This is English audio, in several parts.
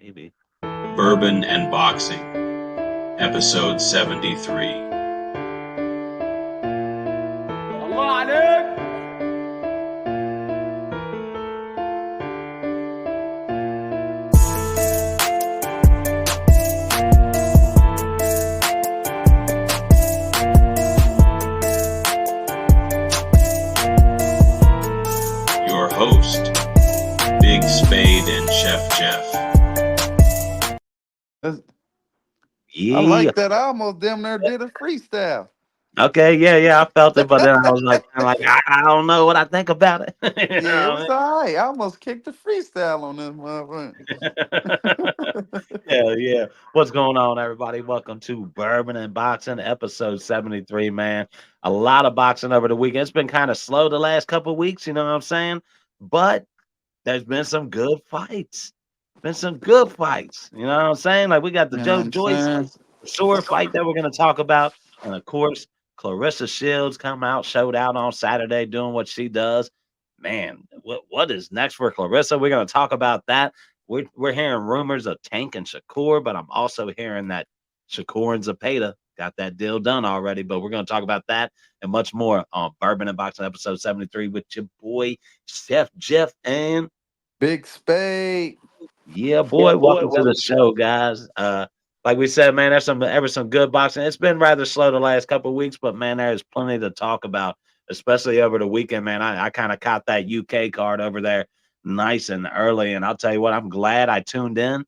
Maybe. Bourbon and Boxing, episode 73. Your host, Big Spade and Chef Jeff. That's- I Yeah. like that. I almost damn near did a freestyle. Okay. Yeah. I felt it, but then I was like, I don't know what I think about it. You Yeah, it know was all right. I almost kicked the freestyle on this what I mean? motherfucker. Yeah. What's going on, everybody? Welcome to Bourbon and Boxing, episode 73, man. A lot of boxing over the weekend. It's been kind of slow the last couple of weeks, you know what I'm saying? But there's been some good fights. Been some good fights. You know what I'm saying? Like we got the You know what I'm Joyce saying? Shakur fight that we're gonna talk about. And of course, Clarrisa Shields come out, showed out on Saturday doing what she does. Man, what is next for Clarrisa? We're gonna talk about that. We're hearing rumors of Tank and Shakur, but I'm also hearing that Shakur and Zepeda got that deal done already. But we're gonna talk about that and much more on Bourbon and Boxing episode 73 with your boy Chef Jeff and Big spade. yeah, boy. Welcome to the show, guys. Like we said, man, there's some good boxing. It's been rather slow the last couple of weeks, but man, there's plenty to talk about, especially over the weekend, man. I kind of caught that UK card over there nice and early. And I'll tell you what, I'm glad I tuned in.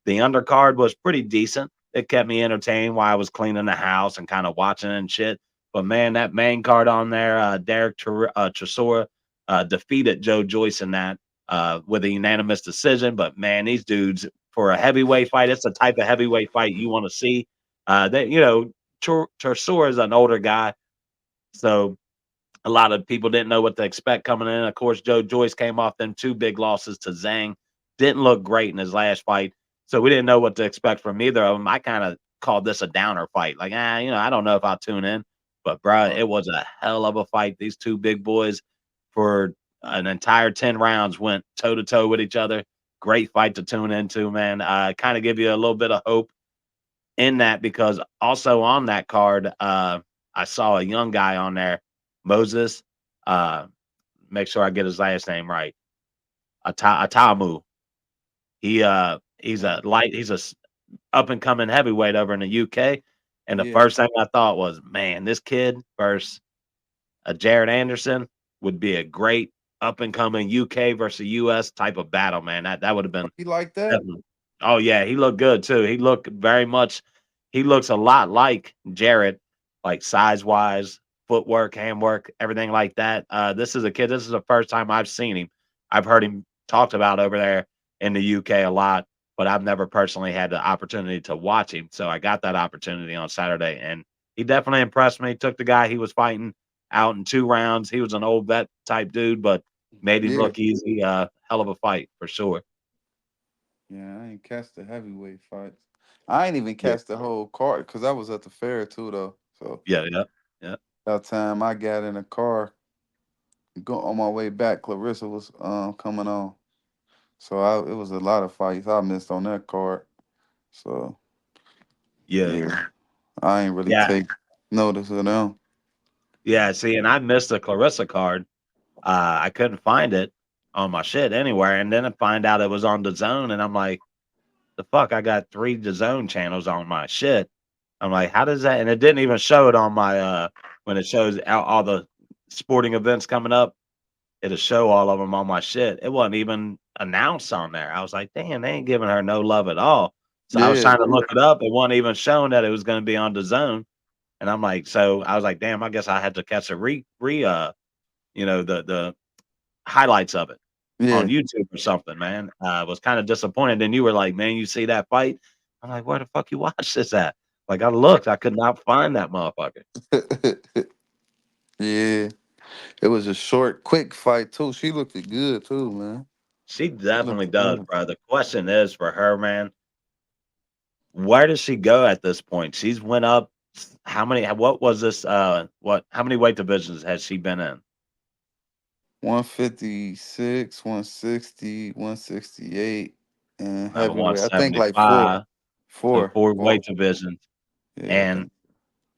The undercard was pretty decent. It kept me entertained while I was cleaning the house and kind of watching and shit. But man, that main card on there, Chisora defeated Joyce in that with a unanimous decision. But man, these dudes for a heavyweight fight, it's the type of heavyweight fight you want to see. That Chisora is an older guy, so a lot of people didn't know what to expect coming in. Of course, Joyce came off them two big losses to Zhang. Didn't look great in his last fight, so we didn't know what to expect from either of them. I kind of called this a downer fight. Like, I don't know if I'll tune in, but bro, it was a hell of a fight. These two big boys for an entire 10 rounds went toe to toe with each other. Great fight to tune into, man. Kind of give you a little bit of hope in that because also on that card, I saw a young guy on there, Moses. Uh, make sure I get his last name right. Atamu. He's a up and coming heavyweight over in the UK. And the Yeah. first thing I thought was, man, this kid versus Jared Anderson would be a great up and coming UK versus US type of battle, man. That would have been You like that? definitely. Oh yeah, he looked good too. He looked very much. He looks a lot like Jared, like size wise, footwork, handwork, everything like that. This is a kid. This is the first time I've seen him. I've heard him talked about over there in the UK a lot, but I've never personally had the opportunity to watch him. So I got that opportunity on Saturday, and he definitely impressed me. Took the guy he was fighting out in 2 rounds. He was an old vet type dude, but made him Yeah. look easy. Hell of a fight for sure. Yeah, I ain't catch the heavyweight fights. I ain't even Yeah, catch the whole card because I was at the fair too, though. So yeah. that time I got in a car, go on my way back. Clarissa was coming on, so it was a lot of fights I missed on that card. So Yeah, yeah, I ain't really yeah, take notice of them. yeah. See, and I missed the Clarissa card. I couldn't find it on my shit anywhere, and then I find out it was on the Zone, and I'm like, the fuck? I got three DAZN channels on my shit. I'm like, how does that? And it didn't even show it on my when it shows all the sporting events coming up. It'll show all of them on my shit. It wasn't even announced on there. I was like, damn, they ain't giving her no love at all. So I was Yeah, trying to look it up. It wasn't even showing that it was going to be on the Zone. And I'm like, so I was like, damn, I guess I had to catch a the highlights of it on yeah. YouTube or something, man. I was kind of disappointed. And you were like, man, you see that fight? I'm like, where the fuck you watch this at? Like I looked, I could not find that motherfucker. Yeah, it was a short, quick fight too. She looked good too, man. She She definitely looked does, good. bro. The question is for her, man, where does she go at this point? She's went up how many what was this how many weight divisions has she been in? 156, 160, 168. and the heavyweight. I think like 175, so four weight four. divisions, Yeah, I and think.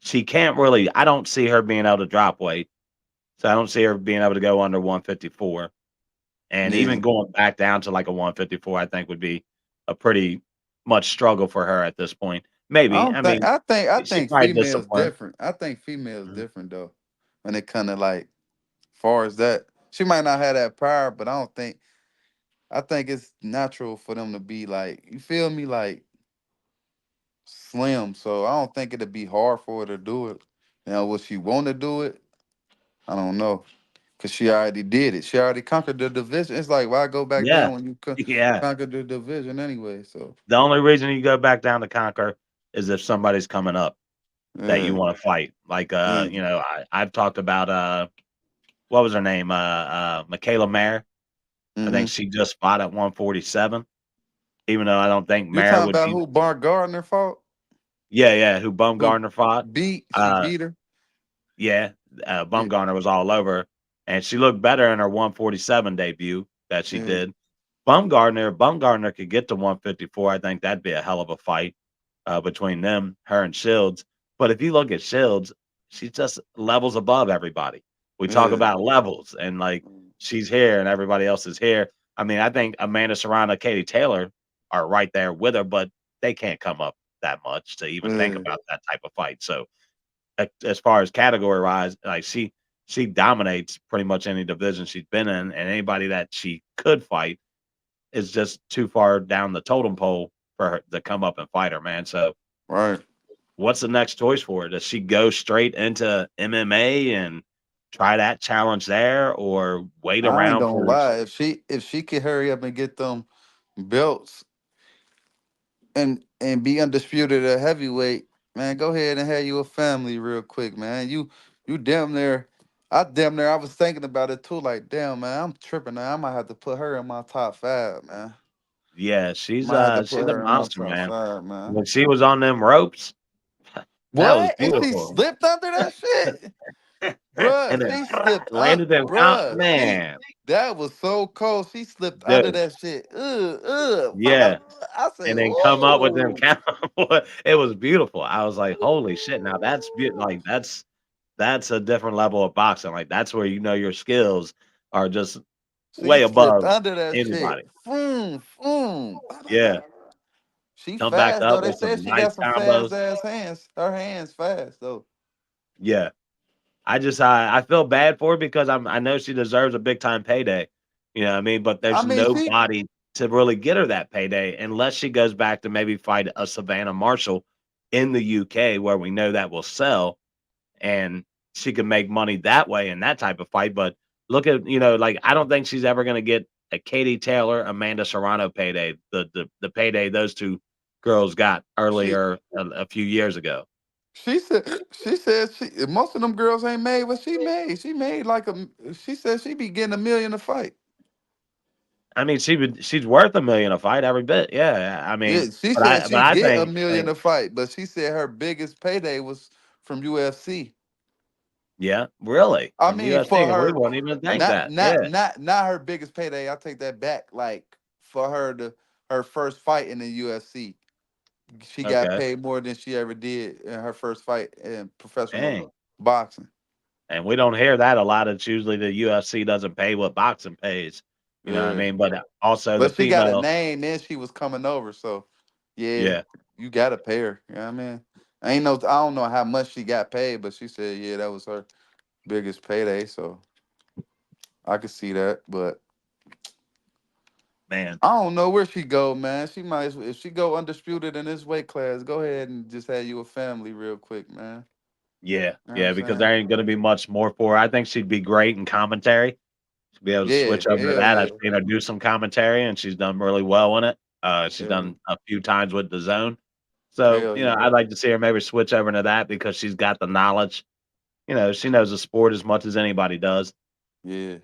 she can't really. I don't see her being able to drop weight, so I don't see her being able to go under 154. And Yeah, even going back down to like a 154, I think would be a pretty much struggle for her at this point. I Maybe. don't I think. mean, I she think probably females disciplined. different. I think females Mhm. different though. When it kind of like, far as that, she might not have that power, but I don't think. I think it's natural for them to be like, you feel me, like slim. So I don't think it'd be hard for her to do it. Now, would she want to do it? I don't know. Cause she already did it. She already conquered the division. It's like, why go back Yeah. down when you Yeah. conquered the division anyway? So The only reason you go back down to Conquer is if somebody's coming up that you yeah, want to fight. Like, yeah. I've talked about what was her name? Michaela Mayer. I think Mm-hmm. she just fought at 147. Even though I don't think You Mayer talking would about be. who Bar Gardner fought? Yeah, yeah. Who Who Bumgarner fought? she Uh, beat her? yeah. Yeah, Bumgarner was all over, and she looked better in her 147 debut that she yeah, did. Bumgarner could get to 154. I think that'd be a hell of a fight between them, her and Shields. But if you look at Shields, she's just levels above everybody. We talk yeah. about levels, and like she's here and everybody else is here. I mean, I think Amanda Serrano, Katie Taylor are right there with her, but they can't come up that much to even think Yeah. about that type of fight. So as far as category wise, like she dominates pretty much any division she's been in, and anybody that she could fight is just too far down the totem pole for her to come up and fight her, man. So Right. what's the next choice for her? Does she go straight into MMA and try that challenge there, or wait I ain't around gonna for? lie. If she could hurry up and get them belts and be undisputed at heavyweight, man, go ahead and have you a family real quick, man. You damn near. I was thinking about it too. Like, damn, man, I'm tripping now. I might have to put her in my top five, man. Yeah, Might have to put she's a her in my monster, top man. five, man. When she was on them ropes, that was What? And she beautiful. slipped under that shit? Bruh, And then she slipped landed them count, bruh, man. that was so cold. She slipped under Dude, that shit. yeah. I said, And then come up with them ooh. count. It was beautiful. I was like, holy shit. Now like that's a different level of boxing. Like that's where you know your skills are just She way slipped above under that shit. anybody. Boom, boom. Ba, ba, ba, Yeah. ba. She Come back fast though. up They with some said she nice got some fast combos. ass hands. Her hands fast though. Yeah. I feel bad for her because I know she deserves a big time payday. You know what I mean? But I there's mean, she nobody to really get her that payday unless she goes back to maybe fight a Savannah Marshall in the UK where we know that will sell and she can make money that way in that type of fight. But look at, like I don't think she's ever gonna get a Katie Taylor, Amanda Serrano payday, the payday those two girls got she earlier a few years ago. she said most of them girls ain't made what she made. She made like she said she be getting 1 million a fight. I mean, she's worth 1,000,000 a fight every bit. Yeah, I Yeah, mean, she but said I but she I get a think million like a fight, but she said her biggest payday was from UFC. yeah, really I from mean, UFC, for and we her, won't even think not that. not Yeah, not not her biggest payday. I take that back. Like for her first fight in the UFC, she got okay, paid more than she ever did in her first fight in professional dang, boxing. and we don't hear that a lot. It's usually the UFC doesn't pay what boxing pays. You know what I Yeah, mean? But also the but she got a female, name and she was coming over, so yeah, yeah, you gotta pay her. You know what I mean? I don't know how much she got paid, but she said yeah, that was her biggest payday. So I could see that, but man, I don't know where she go, man. She might if she go undisputed in this weight class, go ahead and just have you a family real quick, man. yeah, You know what I'm yeah, because saying? there ain't gonna be much more for her. I think she'd be great in commentary. To be able to Yeah, switch over to hell that. I've yeah. seen her do some commentary, and she's done really well in it. She's Hell, done a few times with the zone. So, hell yeah. I'd like to see her maybe switch over to that because she's got the knowledge. She knows the sport as much as anybody does. Yeah.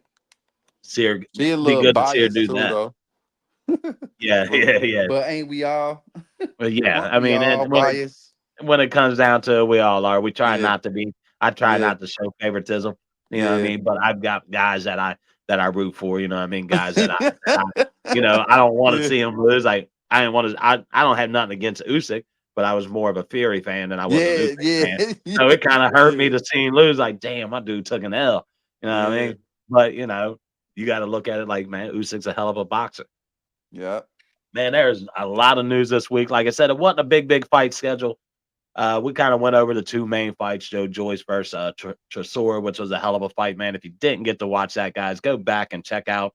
See her She a be little good to see her biased do too that. though. Yeah, but yeah, yeah. but ain't we all? But yeah, Aren't I we mean, all biased? when it comes down to it, we all are. We try Yeah, not to be. I try yeah, not to show favoritism. You know what I yeah. mean? But I've got guys that I root for. You know what I mean? Guys that I I don't want to Yeah, see him lose. I didn't want to. I don't have nothing against Usyk, but I was more of a Fury fan than I was an yeah, Usyk yeah, fan. So yeah, it kind of hurt me yeah, to see him lose. Like, damn, my dude took an L. You know what I yeah, mean? But you got to look at it like, man, Usyk's a hell of a boxer. yeah. Man, there's a lot of news this week. Like I said, it wasn't a big fight schedule. We kind of went over the two main fights, Joyce versus Chisora, which was a hell of a fight, man. If you didn't get to watch that, guys, go back and check out.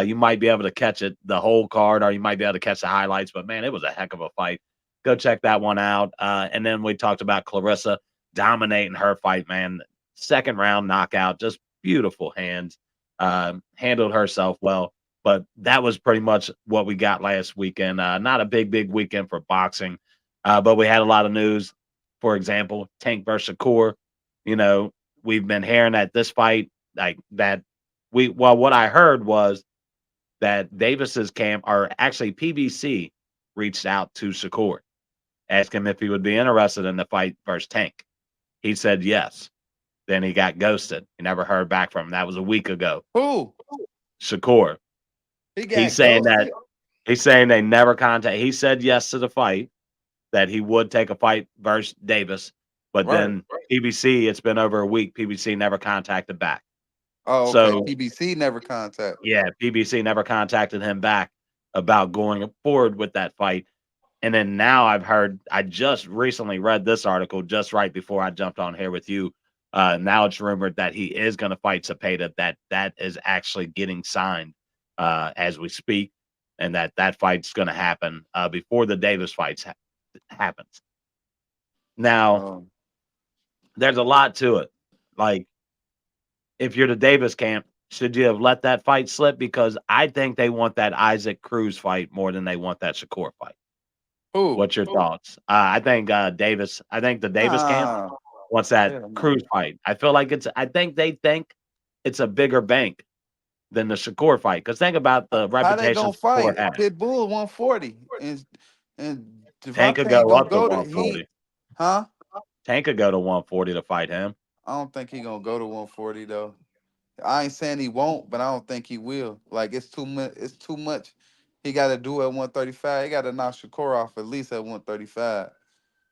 You might be able to catch it, the whole card, or you might be able to catch the highlights. But man, it was a heck of a fight. Go check that one out. And then we talked about Clarrisa dominating her fight, man. Second round knockout, just beautiful hands. Handled herself well. But that was pretty much what we got last weekend. Not a big weekend for boxing, but we had a lot of news. For example, Tank versus Shakur. You know, we've been hearing that this fight, like that, what I heard was that Davis's camp, or actually PBC, reached out to Shakur, asked him if he would be interested in the fight versus Tank. He said yes. Then he got ghosted. He never heard back from him. That was a week ago. Who? Shakur. He He's got saying that ghosted? he's saying they never contact. He said yes to the fight, that he would take a fight versus Davis, but Right. then PBC, it's been over a week. PBC never contacted back. Oh, okay. So PBC never contact. yeah, PBC never contacted him back about going forward with that fight. And then now I've heard, I just recently read this article just right before I jumped on here with you. Now it's rumored that he is going to fight Zepeda, that is actually getting signed as we speak, and that fight's going to happen before the Davis fights happens. Now, Oh. there's a lot to it. Like, if you're the Davis camp, should you have let that fight slip? Because I think they want that Isaac Cruz fight more than they want that Shakur fight. Who? What's your thoughts? I think Davis. I think the Davis camp Nah. wants that Hell no. Cruz fight. I feel like it's. I think they think it's a bigger bank than the Shakur fight. Because think about the How they reputation gonna Shakur fight? had. Pitbull 140. And Tank could Devontae ain't go gonna up to go to he 140. huh? Tank could go to 140 to fight him. I don't think he gonna go to 140 though. I ain't saying he won't, but I don't think he will. Like it's too much. It's too much. He got to do at 135. He got to knock Shakur off at least at 135.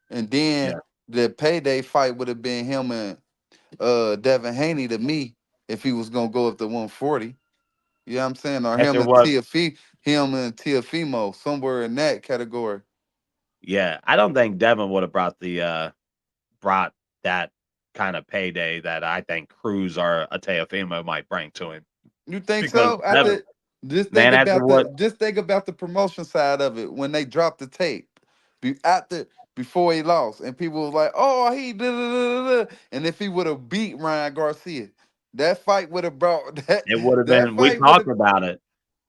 And Yeah, then the payday fight would have been him and Devin Haney to me if he was gonna go up to 140. You know what I'm saying? Or him after and what? Tiafimo, somewhere in that category. Yeah, I don't think Devin would have brought that kind of payday that I think Cruz or Teofimo might bring to him. You think Because so? Devin, After man, after what? just think about the promotion side of it when they dropped the tape. After before he lost, and people was like, "Oh, he da, da, da, da, da." And if he would have beat Ryan Garcia, that fight would have brought that It would have that been. We fight would have, talked about it.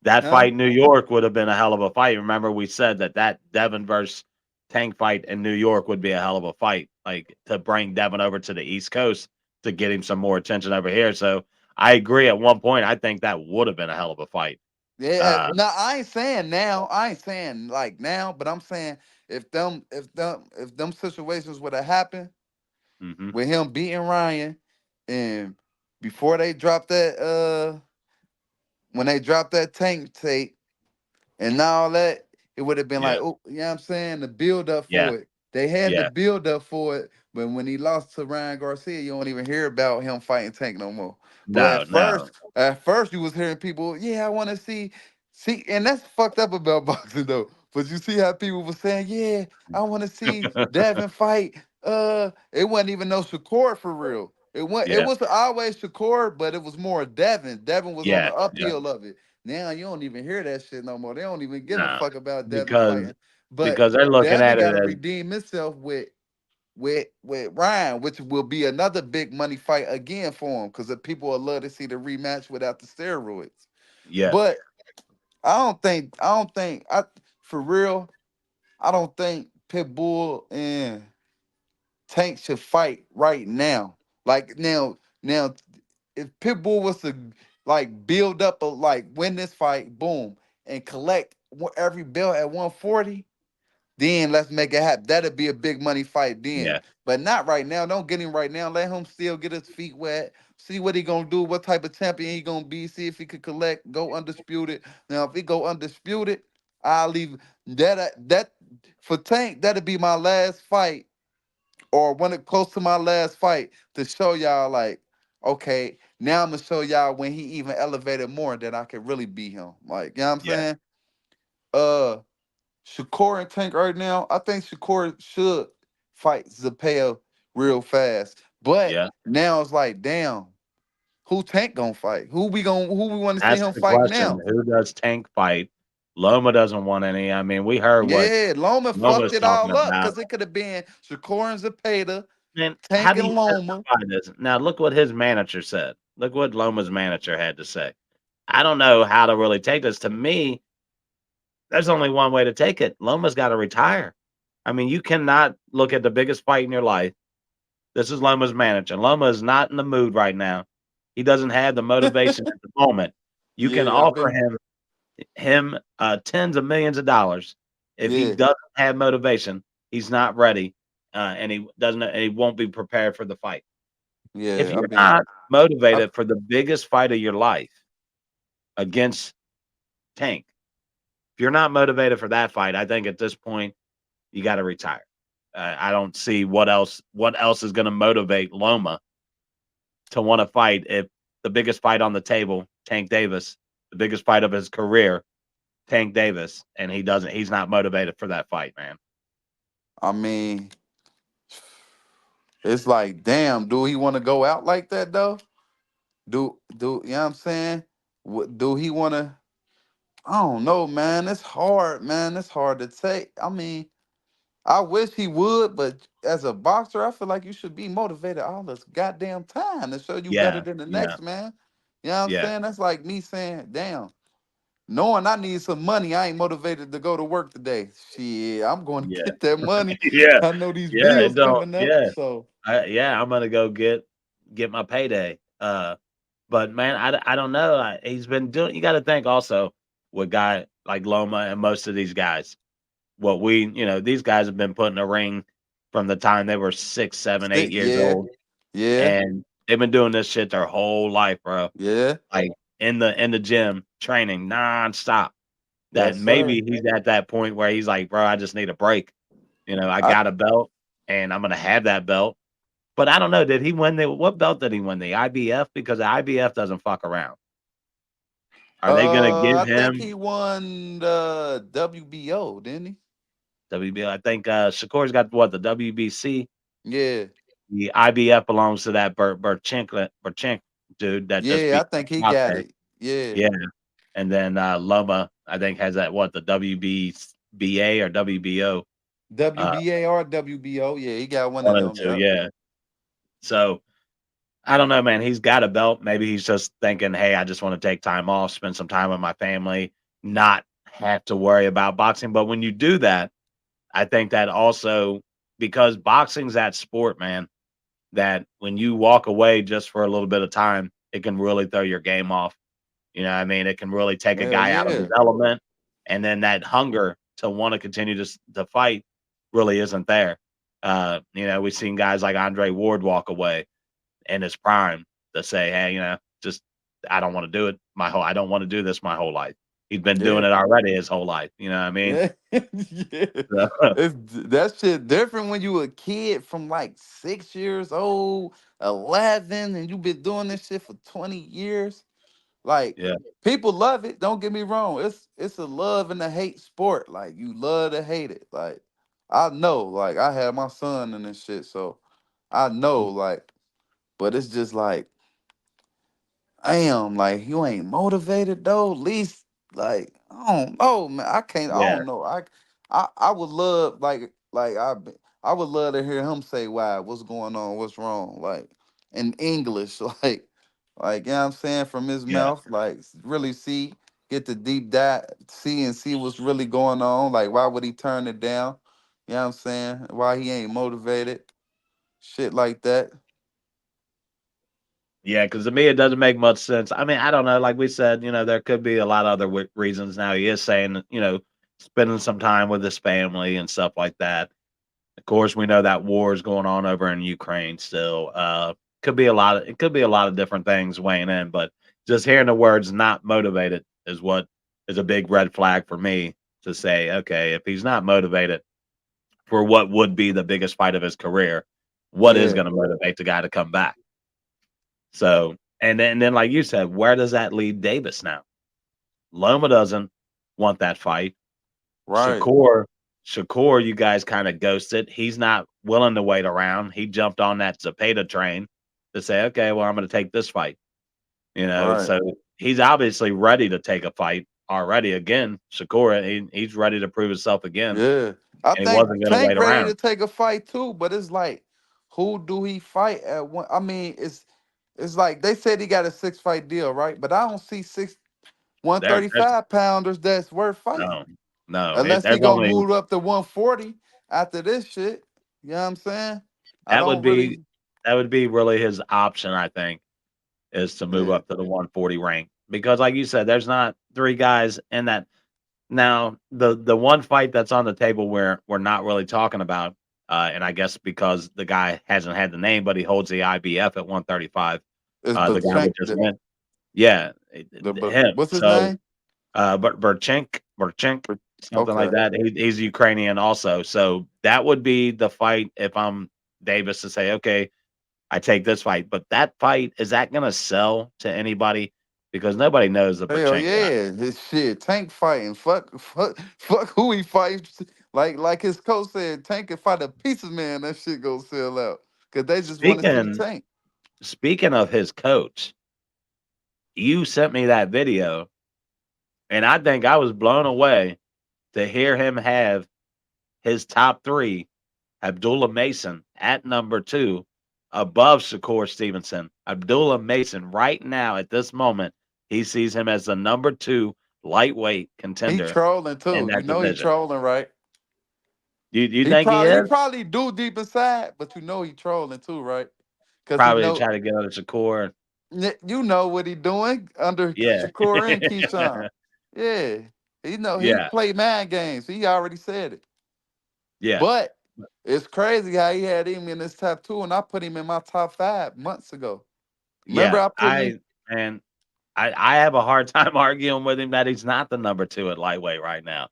That huh? fight in New York would have been a hell of a fight. Remember, we said that Devin versus Tank fight in New York would be a hell of a fight. Like to bring Devin over to the East Coast to get him some more attention over here. So I agree. At one point, I think that would have been a hell of a fight. Yeah, Uh, no, I ain't saying now. I ain't saying like now, but I'm saying if them situations would have happened hmm with him beating Ryan, and before they dropped that when they dropped that tank tape and all that, it would have been like, Yeah, oh, you know what I'm saying? The build up yeah, for it. They had the yeah. build up for it, but when he lost to Ryan Garcia, you don't even hear about him fighting Tank no more. But No, no. at first you was hearing people, yeah, I want to see, and that's fucked up about boxing though. But you see how people were saying, yeah, I want to see Devin fight. It wasn't even no Shakur for real. It Yeah, was always Shakur, but it was more Devin. Devin was on the yeah, yeah. uphill of it. Now you don't even hear that shit no more. They don't even give a No, fuck about Devin because fighting. But because they're looking Devin at it got to as redeem himself with Ryan, which will be another big money fight again for him, because the people will love to see the rematch without the steroids. yeah, But I for real, I don't think Pitbull and Tank should fight right now. Like now, if Pitbull was to like build up a like win this fight, boom, and collect every belt at 140, Then let's make it happen. That'd be a big money fight then. Yeah, But not right now. Don't get him right now. Let him still get his feet wet. See what he gonna do, what type of champion he gonna be. See if he could collect, go undisputed. Now, if he go undisputed, I'll leave that for Tank, that'd be my last fight, or when it close to my last fight, to show y'all like, okay, now I'm gonna show y'all when he even elevated more that I could really beat him. Like, you know what I'm yeah, saying? Uh Shakur and Tank right now, I think Shakur should fight Zepeda real fast. But yeah. now it's like, damn, who Tank gonna fight? Who we want to see That's him the fight question. now? Who does Tank fight? Loma doesn't want any. I mean, we heard what Yeah, Loma fucked Loma's it talking all up about. because it could have been Shakur and Zepeda, Man, how Tank do and you Loma. justify this? Now, look what his manager said. Look what Loma's manager had to say. I don't know how to really take this. To me, there's only one way to take it. Loma's got to retire. I mean, you cannot look at the biggest fight in your life. This is Loma's manager. Loma is not in the mood right now. He doesn't have the motivation at the moment. You can Yeah, I've offer been. him tens of millions of dollars. If he Yeah, doesn't have motivation, he's not ready, and he doesn't. And he won't be prepared for the fight. If yeah, you're I've been. not I, motivated for the biggest fight of your life against Tank, if you're not motivated for that fight, I think at this point you got to retire. I don't see what else is going to motivate Loma to want to fight if the biggest fight on the table, Tank Davis, the biggest fight of his career, Tank Davis, and he's not motivated for that fight, man. I mean, it's like, damn, do he want to go out like that though? You know what I'm saying? Do he want to? I don't know, man. It's hard, man. It's hard to take. I mean, I wish he would, but as a boxer, I feel like you should be motivated all this goddamn time to show you better Yeah, than the yeah, next man. You know what I'm yeah, saying? That's like me saying, damn, knowing I need some money, I ain't motivated to go to work today. Shit, I'm going to yeah, get that money. yeah, I know these yeah. It bills don't. coming up, Yeah, so yeah. I'm gonna go get my payday. But man, I don't know. He's been doing. You got to think also with guy like Loma and most of these guys. What these guys have been put in a ring from the time they were 6, 7, 8 years yeah, old, yeah, and they've been doing this shit their whole life, bro. yeah. Like in the gym, training nonstop. That Yes, sir. maybe he's at that point where he's like, bro, I just need a break. I I got a belt, and I'm gonna have that belt. But I don't know. Did he win what belt did he win? The IBF? Because the IBF doesn't fuck around. Are they gonna give I think him he won the WBO, didn't he? WBO? I think Shakur's got what, the WBC. Yeah. The IBF belongs to that Burchenk dude that just Yeah, beat I think he got Mate. it. Yeah. Yeah, and then Loma, I think, has that what, the WBA or WBO, WBA or WBO. Yeah, he got one of one of the them. two. Yep. Yeah. So I don't know, man. He's got a belt. Maybe he's just thinking, hey, I just want to take time off, spend some time with my family, not have to worry about boxing. But when you do that, I think that also, because boxing's that sport, man, that when you walk away just for a little bit of time, it can really throw your game off. You know what I mean? It can really take a Hell guy out of yeah. his element, and then that hunger to want to continue to fight really isn't there. We've seen guys like Andre Ward walk away in his prime to say, "Hey, just I don't want to do it I don't want to do this my whole life." He's been doing Yeah. it already his whole life. You know what I mean? Yeah. Yeah. So, That shit different when you a kid from like 6 years old, 11, and you been doing this shit for 20 years. Like, yeah, people love it. Don't get me wrong. It's a love and a hate sport. Like, you love to hate it. Like, I know. Like, I had my son in this shit, so I know. Like, but it's just like, damn, like you ain't motivated though. At least, like, I don't know, man. I can't. I yeah, don't know. I would love I would love to hear him say why. What's going on? What's wrong? Like, in English, you know what I'm saying, from his yeah. mouth. Like, really get the deep dive, see what's really going on. Like, why would he turn it down? You know what I'm saying? Why he ain't motivated? Shit like that. Yeah, because to me, it doesn't make much sense. I mean, I don't know. Like we said, there could be a lot of other reasons. Now he is saying, spending some time with his family and stuff like that. Of course, we know that war is going on over in Ukraine still. It could be a lot of different things weighing in, but just hearing the words "not motivated" is what is a big red flag for me to say, okay, if he's not motivated for what would be the biggest fight of his career, what is Yeah, going to motivate the guy to come back? So, and then, like you said, where does that leave Davis now? Loma doesn't want that fight. right. Shakur, Shakur, you guys kind of ghosted. He's not willing to wait around. He jumped on that Zepeda train to say, okay, well, I'm going to take this fight. Right. So he's obviously ready to take a fight already. Again, Shakur, he's ready to prove himself again, Yeah. I and he think wasn't going to Tank wait ready around. to take a fight too, but it's like, who do he fight at one? I mean, it's like they said he got a 6 fight deal, right? But I don't see six one thirty There's five pounders that's worth fighting. no, no. Unless he There's gonna only move up to 140 after this shit. You know what I'm saying? I that would don't be really. that would be really his option, I think, is to move Yeah. up to the 140 rank because, like you said, there's not three guys in that. Now, the one fight that's on the table where we're not really talking about, and I guess because the guy hasn't had the name, but he holds the IBF at 135. It's The guy we Bachank just met, yeah, him. what's his So, name? Burchenk, something like Okay. that. He's Ukrainian also. So that would be the fight if I'm Davis to say, okay, I take this fight. But that fight, is that going to sell to anybody? Because nobody knows the Hell Burchenk guy. yeah, his shit. Tank fighting. Fuck who he fights. Like his coach said, Tank can fight a pizza man. That shit go sell out. Cause they just want to see Speaking Tank. speaking of his coach, you sent me that video, and I think I was blown away to hear him have his top three, Abdullah Mason at number two, above Shakur Stevenson. Abdullah Mason, right now at this moment, he sees him as the number two lightweight He contender trolling in too. You that know he division. trolling, right? You He think he probably he is? probably do deep inside, but you know he trolling too, right? Cause he Probably know try to get under Shakur. you know what he doing under Yeah. Shakur and Keyshawn. Yeah. He know he Yeah. play mind games. He already said it. Yeah. But it's crazy how he had him in his top two, and I put him in my top 5 months ago. Remember Yeah. I put you, Man, I have a hard time arguing with him that he's not the number two at lightweight right now.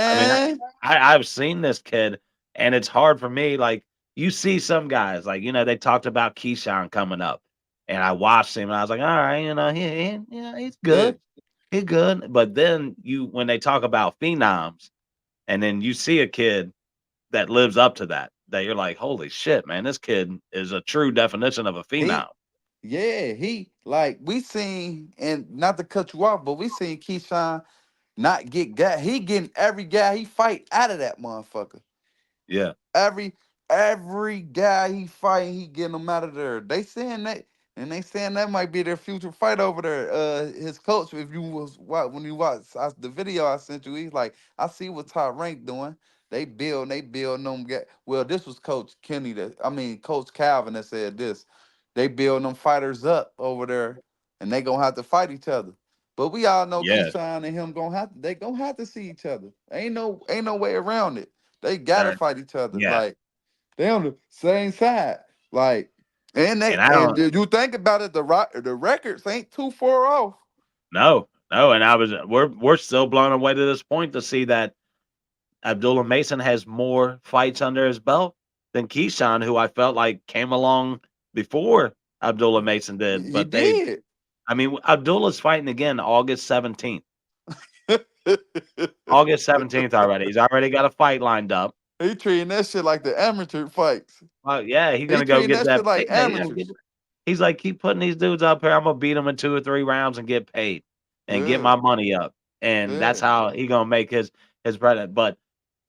I mean, man. I've seen this kid, and it's hard for me. Like you see some guys, like they talked about Keyshawn coming up, and I watched him, and I was like, all right, he's Yeah. good, he's good. But then when they talk about phenoms, and then you see a kid that lives up to that you're like, holy shit, man, this kid is a true definition of a phenom. He yeah, he like we seen, and not to cut you off, but we seen Keyshawn not get got. He getting every guy he fight out of that motherfucker. Yeah, Every every guy he fighting, he getting them out of there. They saying that, and they saying that might be their future fight over there. His coach, if you was when you watch the video I sent you, he's like, I see what Top Rank doing. They build them. Well, this was Coach Kenny Coach Calvin that said this. They build them fighters up over there, and they gonna have to fight each other. But we all know yeah, Keyshawn and him they gonna have to see each other. Ain't no way around it. They gotta there, fight each other. yeah. Like they on the same side. Like And I and don't you think about it, the records ain't too far off. no, and we're still blown away to this point to see that Abdullah Mason has more fights under his belt than Keyshawn, who I felt like came along before Abdullah Mason did. He But did. Abdullah's fighting again August 17th. August 17th already. He's already got a fight lined up. He treating that shit like the amateur fights. Well, yeah, he's He gonna go treating get that that shit like payday. amateurs. He's like, keep putting these dudes up here. I'm gonna beat them in 2 or 3 rounds and get paid and get Yeah, my money up. And that's yeah. how he gonna make his bread. But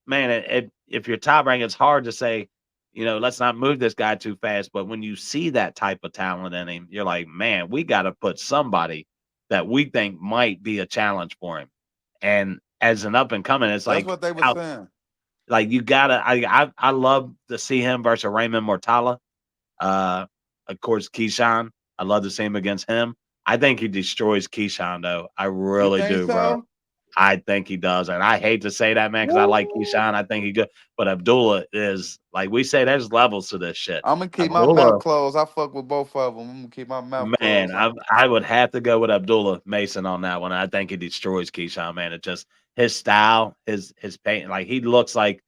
man, if you're top rank, it's hard to say, let's not move this guy too fast. But when you see that type of talent in him, you're like, man, we got to put somebody that we think might be a challenge for him. And as an up and coming, it's That's like what they were how saying. like you gotta. I love to see him versus Raymond Mortala. Uh, of course, Keyshawn. I love to see him against him. I think he destroys Keyshawn though. I You really think do, bro. so? I think he does, and I hate to say that, man, because I like Keyshawn. I think he good, but Abdullah is like we say. There's levels to this shit. I'm gonna keep my mouth Abdullah, closed. I fuck with both of them. I'm gonna keep my mouth man, closed. I would have to go with Abdullah Mason on that one. I think he destroys Keyshawn, man. It just his style, his paint, like he looks like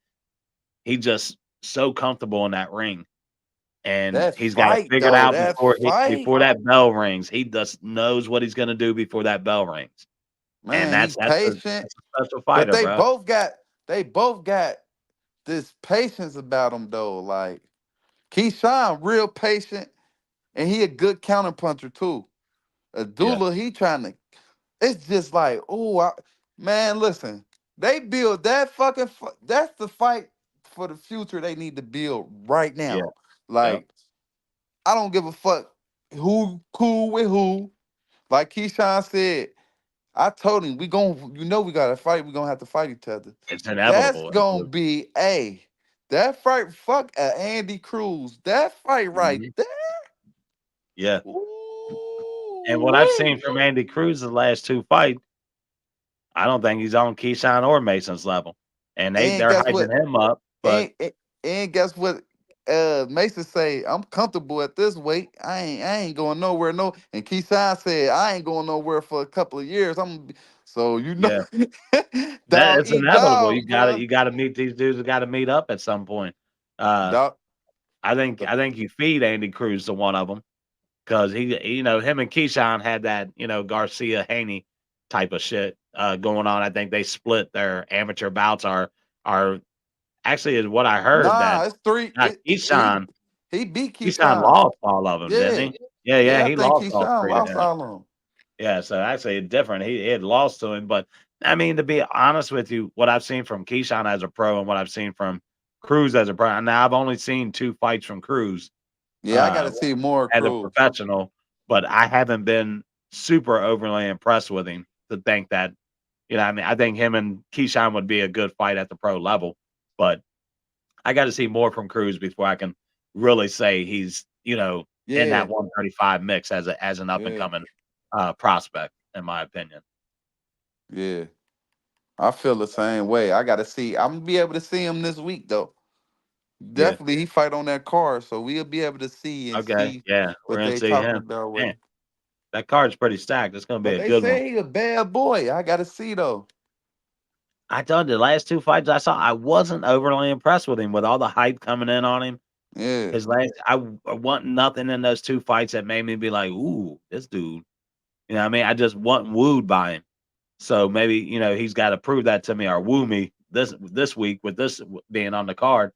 he just so comfortable in that ring, and That he's got it fight figured though, out that before fight, that bell rings. He just knows what he's gonna do before that bell rings, and man, he patient, that's a special but fighter, bro. they both got this patience about him though. Like Keyshawn, real patient, and he a good counterpuncher too. Yeah, Abdullah, he trying to. It's just like, man, listen, they build that that's the fight for the future. They need to build right yeah, now. yep. Like I don't give a fuck who cool with who. Like Keyshawn said, I told him we gotta fight. We gonna have to fight each other. It's That's inevitable. gonna be that fight. Fuck Andy Cruz. That fight right Mhm. there. Yeah, and what I've Ooh-wee. seen from Andy Cruz the last two fights, I don't think he's on Keyshawn or Mason's level, and And they're guess what? hyping him up, but And guess what? Mason say, I'm comfortable at this weight. I ain't going nowhere. No. And Keyshawn said, I ain't going nowhere for a couple of years. So yeah. That dog it's eat inevitable. dog, bro. You gotta meet these dudes. You got to meet up at some point. Uh, Dog. I think you feed Andy Cruz to one of them because him and Keyshawn had that Garcia Haney type of shit going on. I think they split their amateur bouts. Are actually is what I heard that Nah, it's three. not He beat Keyshawn Keyshawn. lost all of them, didn't Yeah. he? Yeah, Yeah, I he think lost all Keyshawn three to lost him. all of them. Yeah, so actually different. He had lost to him, but I mean, to be honest with you, what I've seen from Keyshawn as a pro and what I've seen from Cruz as a pro, and now I've only seen two fights from Cruz Yeah, I uh, gotta see more as a Cruz. professional, but I haven't been super overly impressed with him to think that, I mean, I think him and Keyshawn would be a good fight at the pro level, but I got to see more from Cruz before I can really say he's, in Yeah, that 135 mix as an up and yeah, coming prospect, in my opinion. yeah. I feel the same way. I gotta see. I'm gonna be able to see him this week though. Yeah. Definitely, he fight on that card, so we'll be able to Okay. see Yeah. We're what gonna they see talking him. about with Man, him. that card's pretty stacked. It's gonna be But a they good one. say he a bad boy. I gotta see though. I told you the last two fights I saw, I wasn't overly impressed with him with all the hype coming in on him. Yeah, His last, I want nothing in those two fights that made me be like, "Ooh, this dude." You know what I mean? I just wasn't wooed by him. So maybe he's got to prove that to me or woo me this week with this being on the card.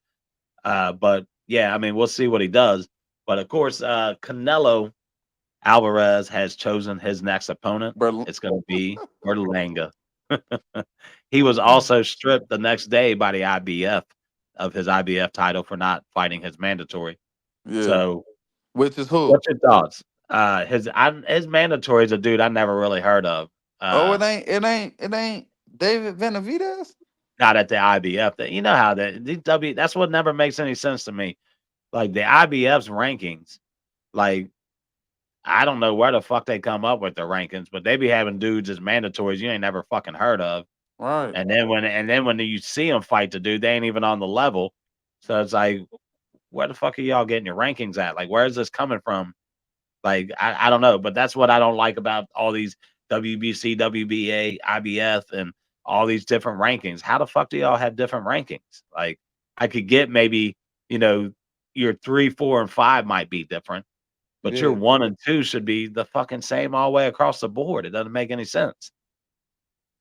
But yeah, I mean we'll see what he does. But of course, Canelo Alvarez has chosen his next opponent. but It's going to be Berlanga. He was also stripped the next day by the IBF of his IBF title for not fighting his mandatory. yeah, So, which is who? what's your thoughts? His mandatory is a dude I never really heard of. Oh, Uh, it ain't David Benavidez. Not at the IBF. You know how that's what never makes any sense to me. Like the IBF's rankings, like I don't know where the fuck they come up with their rankings, but they be having dudes as mandatories you ain't never fucking heard of. Right. And then when you see them fight the dude, they ain't even on the level. So it's like, where the fuck are y'all getting your rankings at? Like, where is this coming from? Like, I don't know, but that's what I don't like about all these WBC, WBA, IBF, and all these different rankings. How the fuck do y'all have different rankings? Like, I could get maybe, you know, your 3, 4, and 5 might be different, but your Yeah, 1 and 2 should be the fucking same all the way across the board. It doesn't make any sense.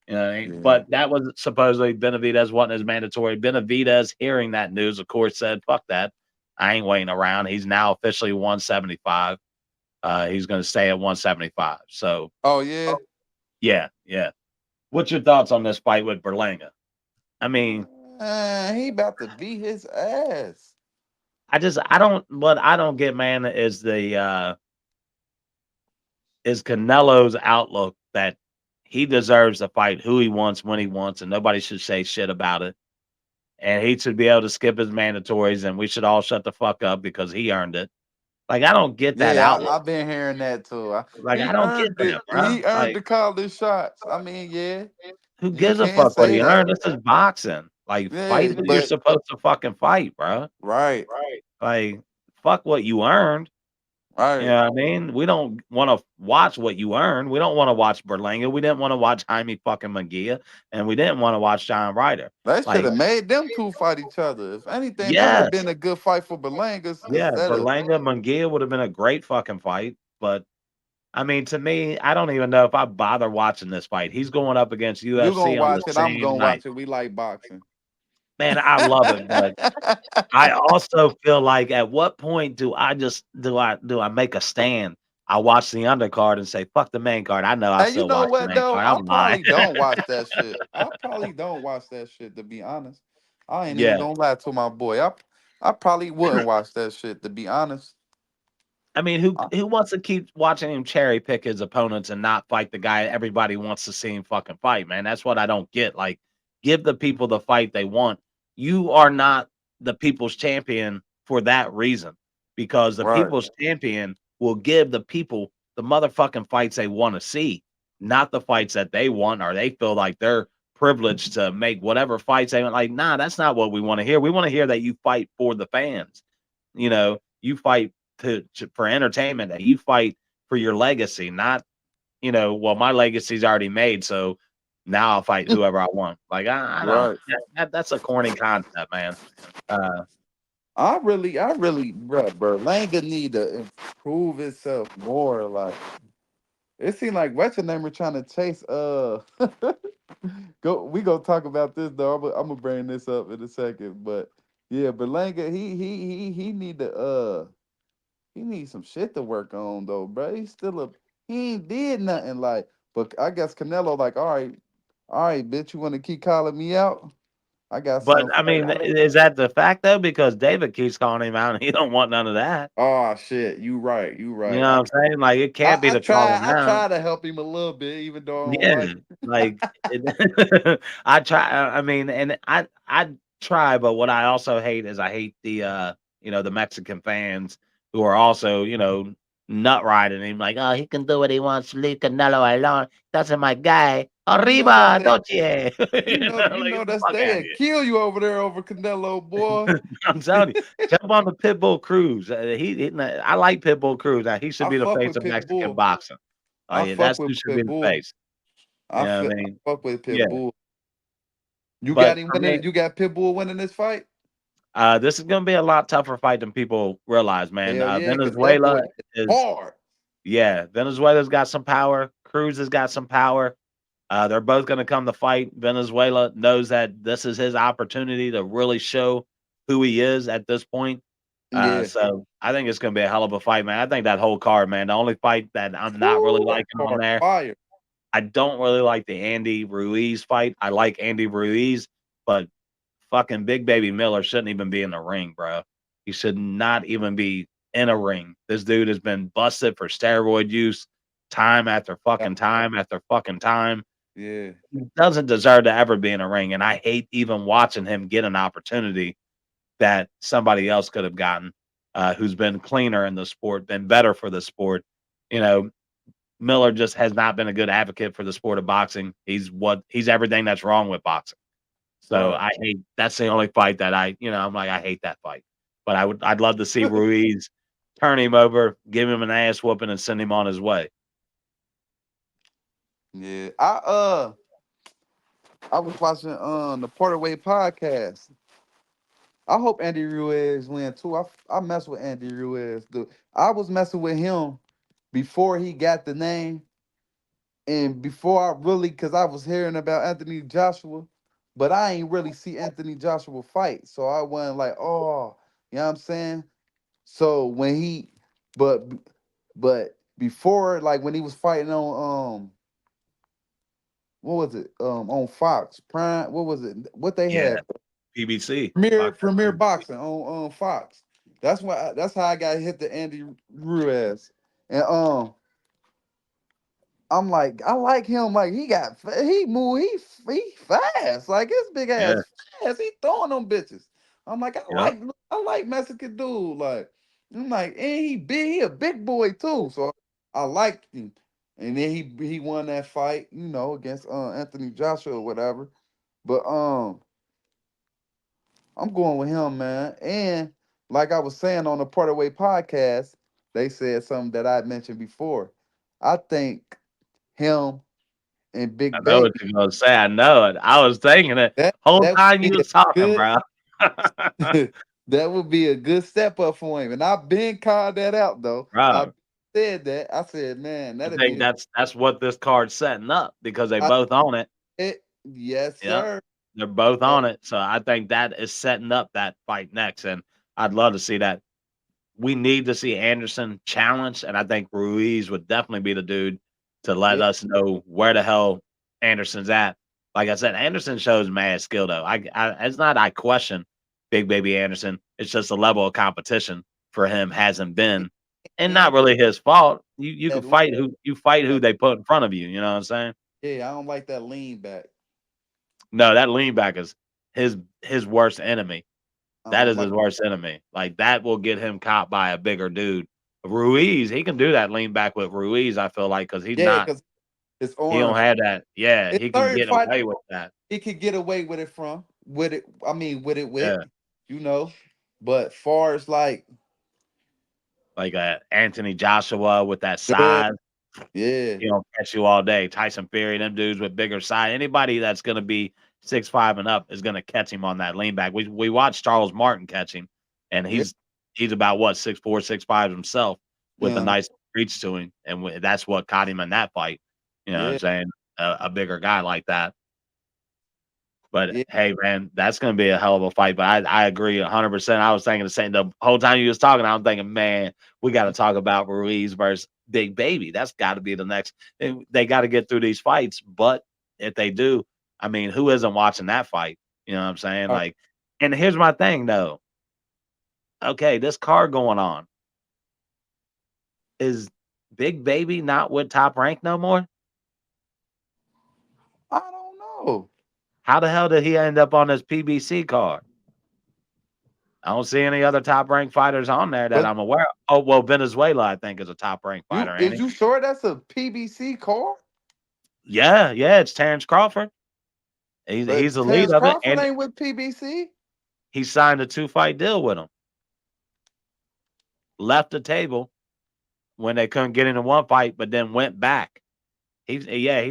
You know what I mean? yeah, But that was supposedly Benavidez wasn't as mandatory. Benavidez, hearing that news, of course, said, fuck that. I ain't waiting around. He's now officially 175. He's going to stay at 175. So, oh yeah. yeah, yeah. What's your thoughts on this fight with Berlanga? I mean, He about to beat his ass. what I don't get, man, is Canelo's outlook that he deserves to fight who he wants when he wants, and nobody should say shit about it. And he should be able to skip his mandatories, and we should all shut the fuck up because he earned it. Like, I don't get that Yeah, outlook. I've been hearing that too. Like, I He don't get earned that, it. bro. He earned Like, the college shots. I mean, yeah. Who You gives a can't fuck what say he that. earned? This is boxing. Like, fight Yeah, who you're but supposed to fucking fight, bro. right, Like, fuck what you earned. You right. know what I mean? We don't want to watch what you earned. We don't want to watch Berlanga. We didn't want to watch Jaime fucking Magia, and we didn't want to watch John Ryder. They should Like, have made them two fight each other. If anything, that would have been yes, a good fight for Belangas yeah, instead of Berlanga Munguia would have been a great fucking fight. But I mean, to me, I don't even know if I bother watching this fight. He's going up against you gonna UFC on the watch it. I'm same gonna night. watch it. We like boxing. Man, I love it, but I also feel like at what point do I just do I make a stand? I watch the undercard and say, "Fuck the main card." I know I And you still know watch the what main though? card. I I'm lying. probably don't watch that shit. I probably don't watch that shit to be honest. I ain't even Yeah. gonna lie to my boy. I probably wouldn't watch that shit to be honest. I mean, I- who wants to keep watching him cherry pick his opponents and not fight the guy everybody wants to see him fucking fight, man? That's what I don't get. Like, give the people the fight they want. You are not the people's champion for that reason, because the right, people's champion will give the people the motherfucking fights they want to see, not the fights that they want or they feel like they're privileged to make whatever fights they want. Like, nah, that's not what we want to hear. We want to hear that you fight for the fans. You fight for entertainment, that you fight for your legacy, not, well, my legacy's already made, so now I'll fight whoever I want. Like, I don't right. that's a corny concept, man. Uh, Bro, Berlanga need to improve itself more. Like it seemed like what's your name were trying to chase. We gonna talk about this though. I'm gonna bring this up in a second, but yeah, Berlanga, he need to he needs some shit to work on though, bro. He ain't did nothing like. But I guess Canelo like, all right, bitch, you want to keep calling me out? I got but something I for mean, you. is that the fact though? Because David keeps calling him out, and he don't want none of that. Oh shit, you right, you You right. know what I'm saying? Like, it can't be I to call him I out. try to help him a little bit, even though I don't Yeah, like like it. I try. I mean, and I try, but what I also hate is I hate the Mexican fans who are also nut riding him like, oh, he can do what he wants, leave Canelo alone. That's my guy. you know that's Arriba, they, doce. you Like, know get the that's fuck out of they here. kill you over there over Canelo, boy. I'm telling you, jump on the Pitbull Cruz. I like Pitbull Cruz. Now he should I be the fuck face with of Mexican Pitbull. boxing. Oh I yeah, fuck that's who with should be the Pitbull. face. You know what I I mean? fuck with Yeah, Pitbull. You got but him for me, winning. You got Pitbull winning this fight. this is gonna be a lot tougher fight than people realize, man. Hell yeah, because that boy Venezuela hit is hard. yeah, Venezuela's got some power. Cruz has got some power. They're both gonna come to fight. Venezuela knows that this is his opportunity to really show who he is at this point. Yeah. So I think it's gonna be a hell of a fight, man. I think that whole card, man. The only fight that I'm not really Woo, that liking on card there, fire. I don't really like the Andy Ruiz fight. I like Andy Ruiz, but fucking Big Baby Miller shouldn't even be in the ring, bro. He should not even be in a ring. This dude has been busted for steroid use time after Yeah. fucking time after fucking time. Yeah. He doesn't deserve to ever be in a ring, and I hate even watching him get an opportunity that somebody else could have gotten, who's been cleaner in the sport, been better for the sport. You know, Miller just has not been a good advocate for the sport of boxing. He's everything that's wrong with boxing. So Right. I hate that's the only fight that I'm like, I hate that fight. But I'd love to see Ruiz turn him over, give him an ass whooping, and send him on his way. Yeah. I was watching the Porterway podcast. I hope Andy Ruiz win too. I mess with Andy Ruiz, dude. I was messing with him before he got the name and before I really, cause I was hearing about Anthony Joshua, but I ain't really see Anthony Joshua fight. So I wasn't like, oh, you know what I'm saying? So when he, but before, like when he was fighting on what was it? On Fox Prime, what was it? What they Yeah, had? PBC. Premier Boxing on Fox. That's how I got hit to Andy Ruiz. And I'm like, I like him. Like he move, he fast. Like his big Yeah, ass fast. He throwing them bitches. I'm like, yep. I like Mexican dude. Like, I'm like, and he big, he a big boy too. So I liked him. and then he won that fight, against Anthony Joshua or whatever. But I'm going with him, man. And like I was saying on the Part Away podcast, they said something that I mentioned before. I think him and I Big know what Baby, you're gonna say. I know it. I was thinking it whole that time would you be a was talking, good bro. that would be a good step up for him. And I've been called that out though. I Bro, said that. I said, man, I that'd think be that's what this card's setting up because they I both own it. it. Yes, Yep. sir. They're both Yes, on it. So I think that is setting up that fight next. And I'd love to see that. We need to see Anderson challenged, and I think Ruiz would definitely be the dude to let yeah, us know where the hell Anderson's at. Like I said, Anderson shows mad skill though. It's not I question Big Baby Anderson. It's just the level of competition for him hasn't been, and and not really his fault. You can that fight who that they put in front of you. You know what I'm saying? yeah, I don't like that lean back. No, that lean back is his worst enemy. I That don't is like his worst enemy. Like, that will get him caught by a bigger dude. Ruiz, he can do that lean back with Ruiz, I feel like, because yeah, because his he don't arms. have that. Yeah, His he can third get fight, away with that. he could get away with it from with it. I mean, with it with, Yeah, you know. But far as like, like Anthony Joshua with that yeah, size, yeah, he don't catch you all day. Tyson Fury, them dudes with bigger size. Anybody that's gonna be 6'5" and up is gonna catch him on that lean back. We watched Charles Martin catch him, and yeah, he's about what 6'4", 6'5" himself with a yeah, nice reach to him, and that's what caught him in that fight. You know what I'm yeah, saying? A bigger guy like that. But yeah. hey, man, that's gonna be a hell of a fight. But I agree 100%. I was thinking the same. The whole time you was talking, I was thinking, man, we got to talk about Ruiz versus Big Baby. That's got to be the next. They got to get through these fights. But if they do, I mean, who isn't watching that fight? You know what I'm saying? Uh, Like, and here's my thing though. Okay, this card going on is Big Baby not with Top Rank no more? I don't know. How the hell did he end up on this PBC card? I don't see any other top ranked fighters on there that But I'm aware of. Oh, well, Venezuela, I think, is a top ranked you fighter, ain't is he? you sure that's a PBC card? Yeah, yeah, it's Terrence Crawford. He's But the lead Terrence of it, Crawford and ain't with PBC. he signed a 2-fight deal with him. Left the table when they couldn't get into one fight, but then went back. He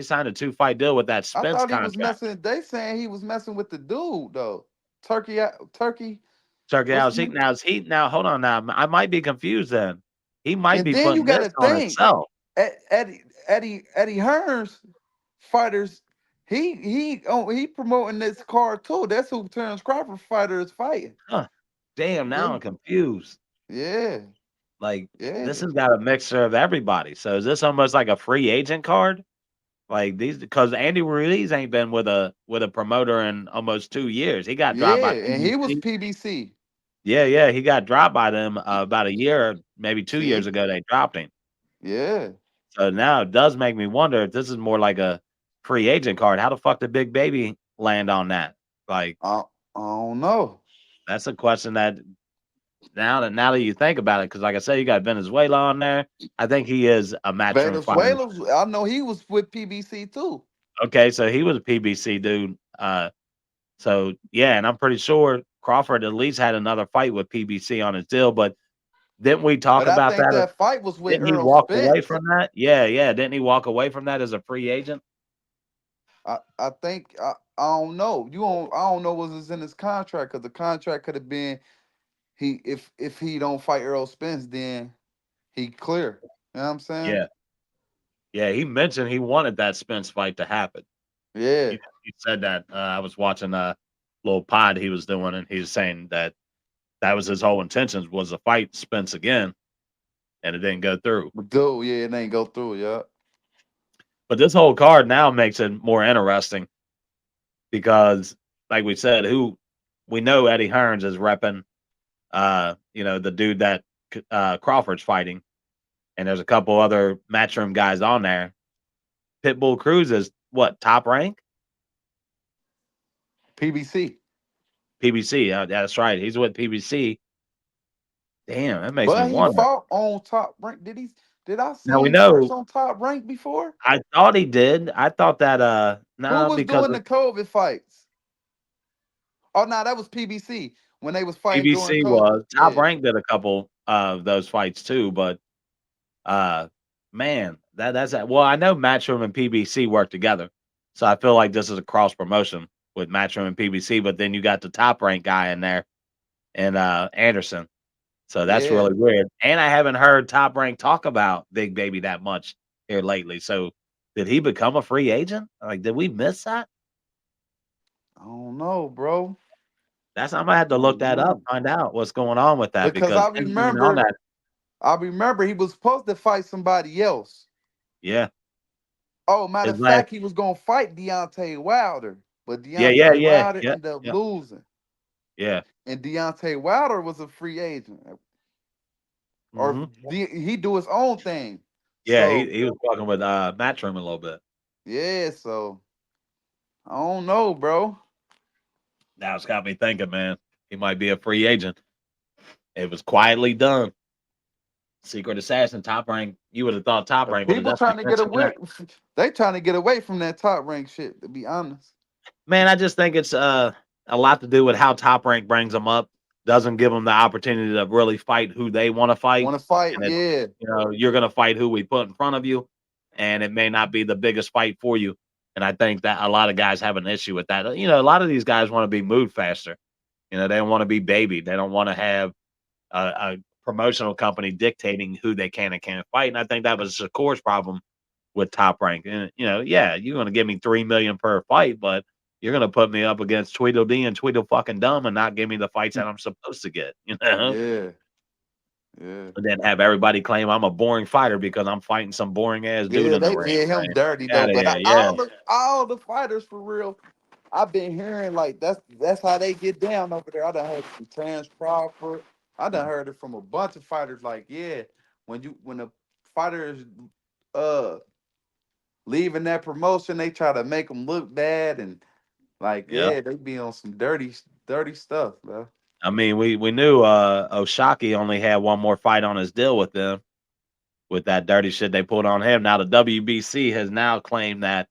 signed a 2-fight deal with that I Spence thought he was contract. messing. They saying he was messing with the dude though. Turkey. Turkey What's out his name? now. Hold on now. I might be confused then. He might And be then you putting got this to on think, himself. Eddie Hearns fighters. He promoting this card too. That's who Terrence Crawford fighter is fighting. Huh. Damn, now Yeah, I'm confused. yeah, Like, this yeah. has got a mixture of everybody. So is this almost like a free agent card? Like these because Andy Ruiz ain't been with a promoter in almost 2 years. He got dropped Yeah, by and he was PBC. PBC. Yeah, yeah, he got dropped by them about a year, maybe 2 years See, ago they dropped him. yeah. So now it does make me wonder if this is more like a free agent card. How the fuck did Big Baby land on that? Like, I don't know. that's a question that now that you think about it, because like I said, you got Venezuela on there. I think he is a matchroom fighter. Venezuela, I know he was with PBC too. Okay, so he was a PBC dude. So yeah, and I'm pretty sure Crawford at least had another fight with PBC on his deal. But didn't we talk But I about think that? that fight was with Didn't he Earl walk away Spence. from that? Yeah, yeah. Didn't he walk away from that as a free agent? I think I don't know. I don't know what was in his contract because the contract could have been he if he don't fight Earl Spence, then he clear. You know what I'm saying? Yeah, yeah. He mentioned he wanted that Spence fight to happen. Yeah. He said that. I was watching a little pod he was doing, and he was saying that that was his whole intentions was to fight Spence again, and it didn't go through. But dude, yeah, it ain't go through, yeah. But this whole card now makes it more interesting because, like we said, who we know Eddie Hearns is repping, the dude that Crawford's fighting, and there's a couple other matchroom guys on there. Pitbull Cruz is what, top rank? PBC. PBC. That's right. He's with PBC. Damn, that makes me But he wonder. fought on top rank. Did he? Did I Now see we him first know. on Top Rank before? I thought he did. I thought that Who no, was because doing the COVID fights? Oh no, that was PBC when they was fighting during PBC COVID. was Top Yeah, Rank did a couple of those fights too, but uh man, that's that. Well, I know Matchroom and PBC work together, so I feel like this is a cross promotion with Matchroom and PBC. But then you got the Top Rank guy in there and Anderson, so that's yeah. really weird. And I haven't heard Top Rank talk about Big Baby that much here lately. So did he become a free agent? Like, did we miss that? I don't know, bro. That's I'm gonna have I to look don't that up, know find out what's going on with that because because him being on that, I remember he was supposed to fight somebody else. yeah, Oh, matter his of last, fact, he was gonna fight Deontay Wilder, but yeah, yeah, Deontay yeah, Wilder yeah, ended up yeah, losing, yeah, and Deontay Wilder was a free agent, or hmm he do his own thing. yeah. So He was fucking with Matchroom a little bit. yeah, so I don't know, bro. Now it's got me thinking, man. He might be a free agent. It was quietly done. Secret assassin, Top Rank. You would have thought Top Rank would have People definitely trying to get mentioned that. away, they trying to get away from that top rank shit. To be honest, Man, I just think it's a lot to do with how Top Rank brings them up. Doesn't give them the opportunity to really fight who they want to fight, want to fight? and it, Yeah, you're going to fight who we put in front of you, and it may not be the biggest fight for you. And I think that a lot of guys have an issue with that. A lot of these guys want to be moved faster. They don't want to be babied. They don't want to have a promotional company dictating who they can and can't fight. And I think that was Shakur's problem with Top Rank. And yeah, you're going to give me 3 million per fight, but you're going to put me up against Tweedledee and Tweedle fucking dumb and not give me the fights that I'm supposed to get. yeah, yeah. And then have everybody claim I'm a boring fighter because I'm fighting some boring ass dude Yeah, in the they ring. did him Man. dirty Get though. out of But here. Yeah. all the fighters for real, I've been hearing like that's how they get down over there. I done heard from Crawford. I done heard it from a bunch of fighters. Like, yeah, when the fighters uh leaving that promotion, they try to make them look bad and like, Yeah. yeah, they be on some dirty stuff, bro. I mean, we knew Oshaki only had one more fight on his deal with them with that dirty shit they put on him. Now the WBC has now claimed that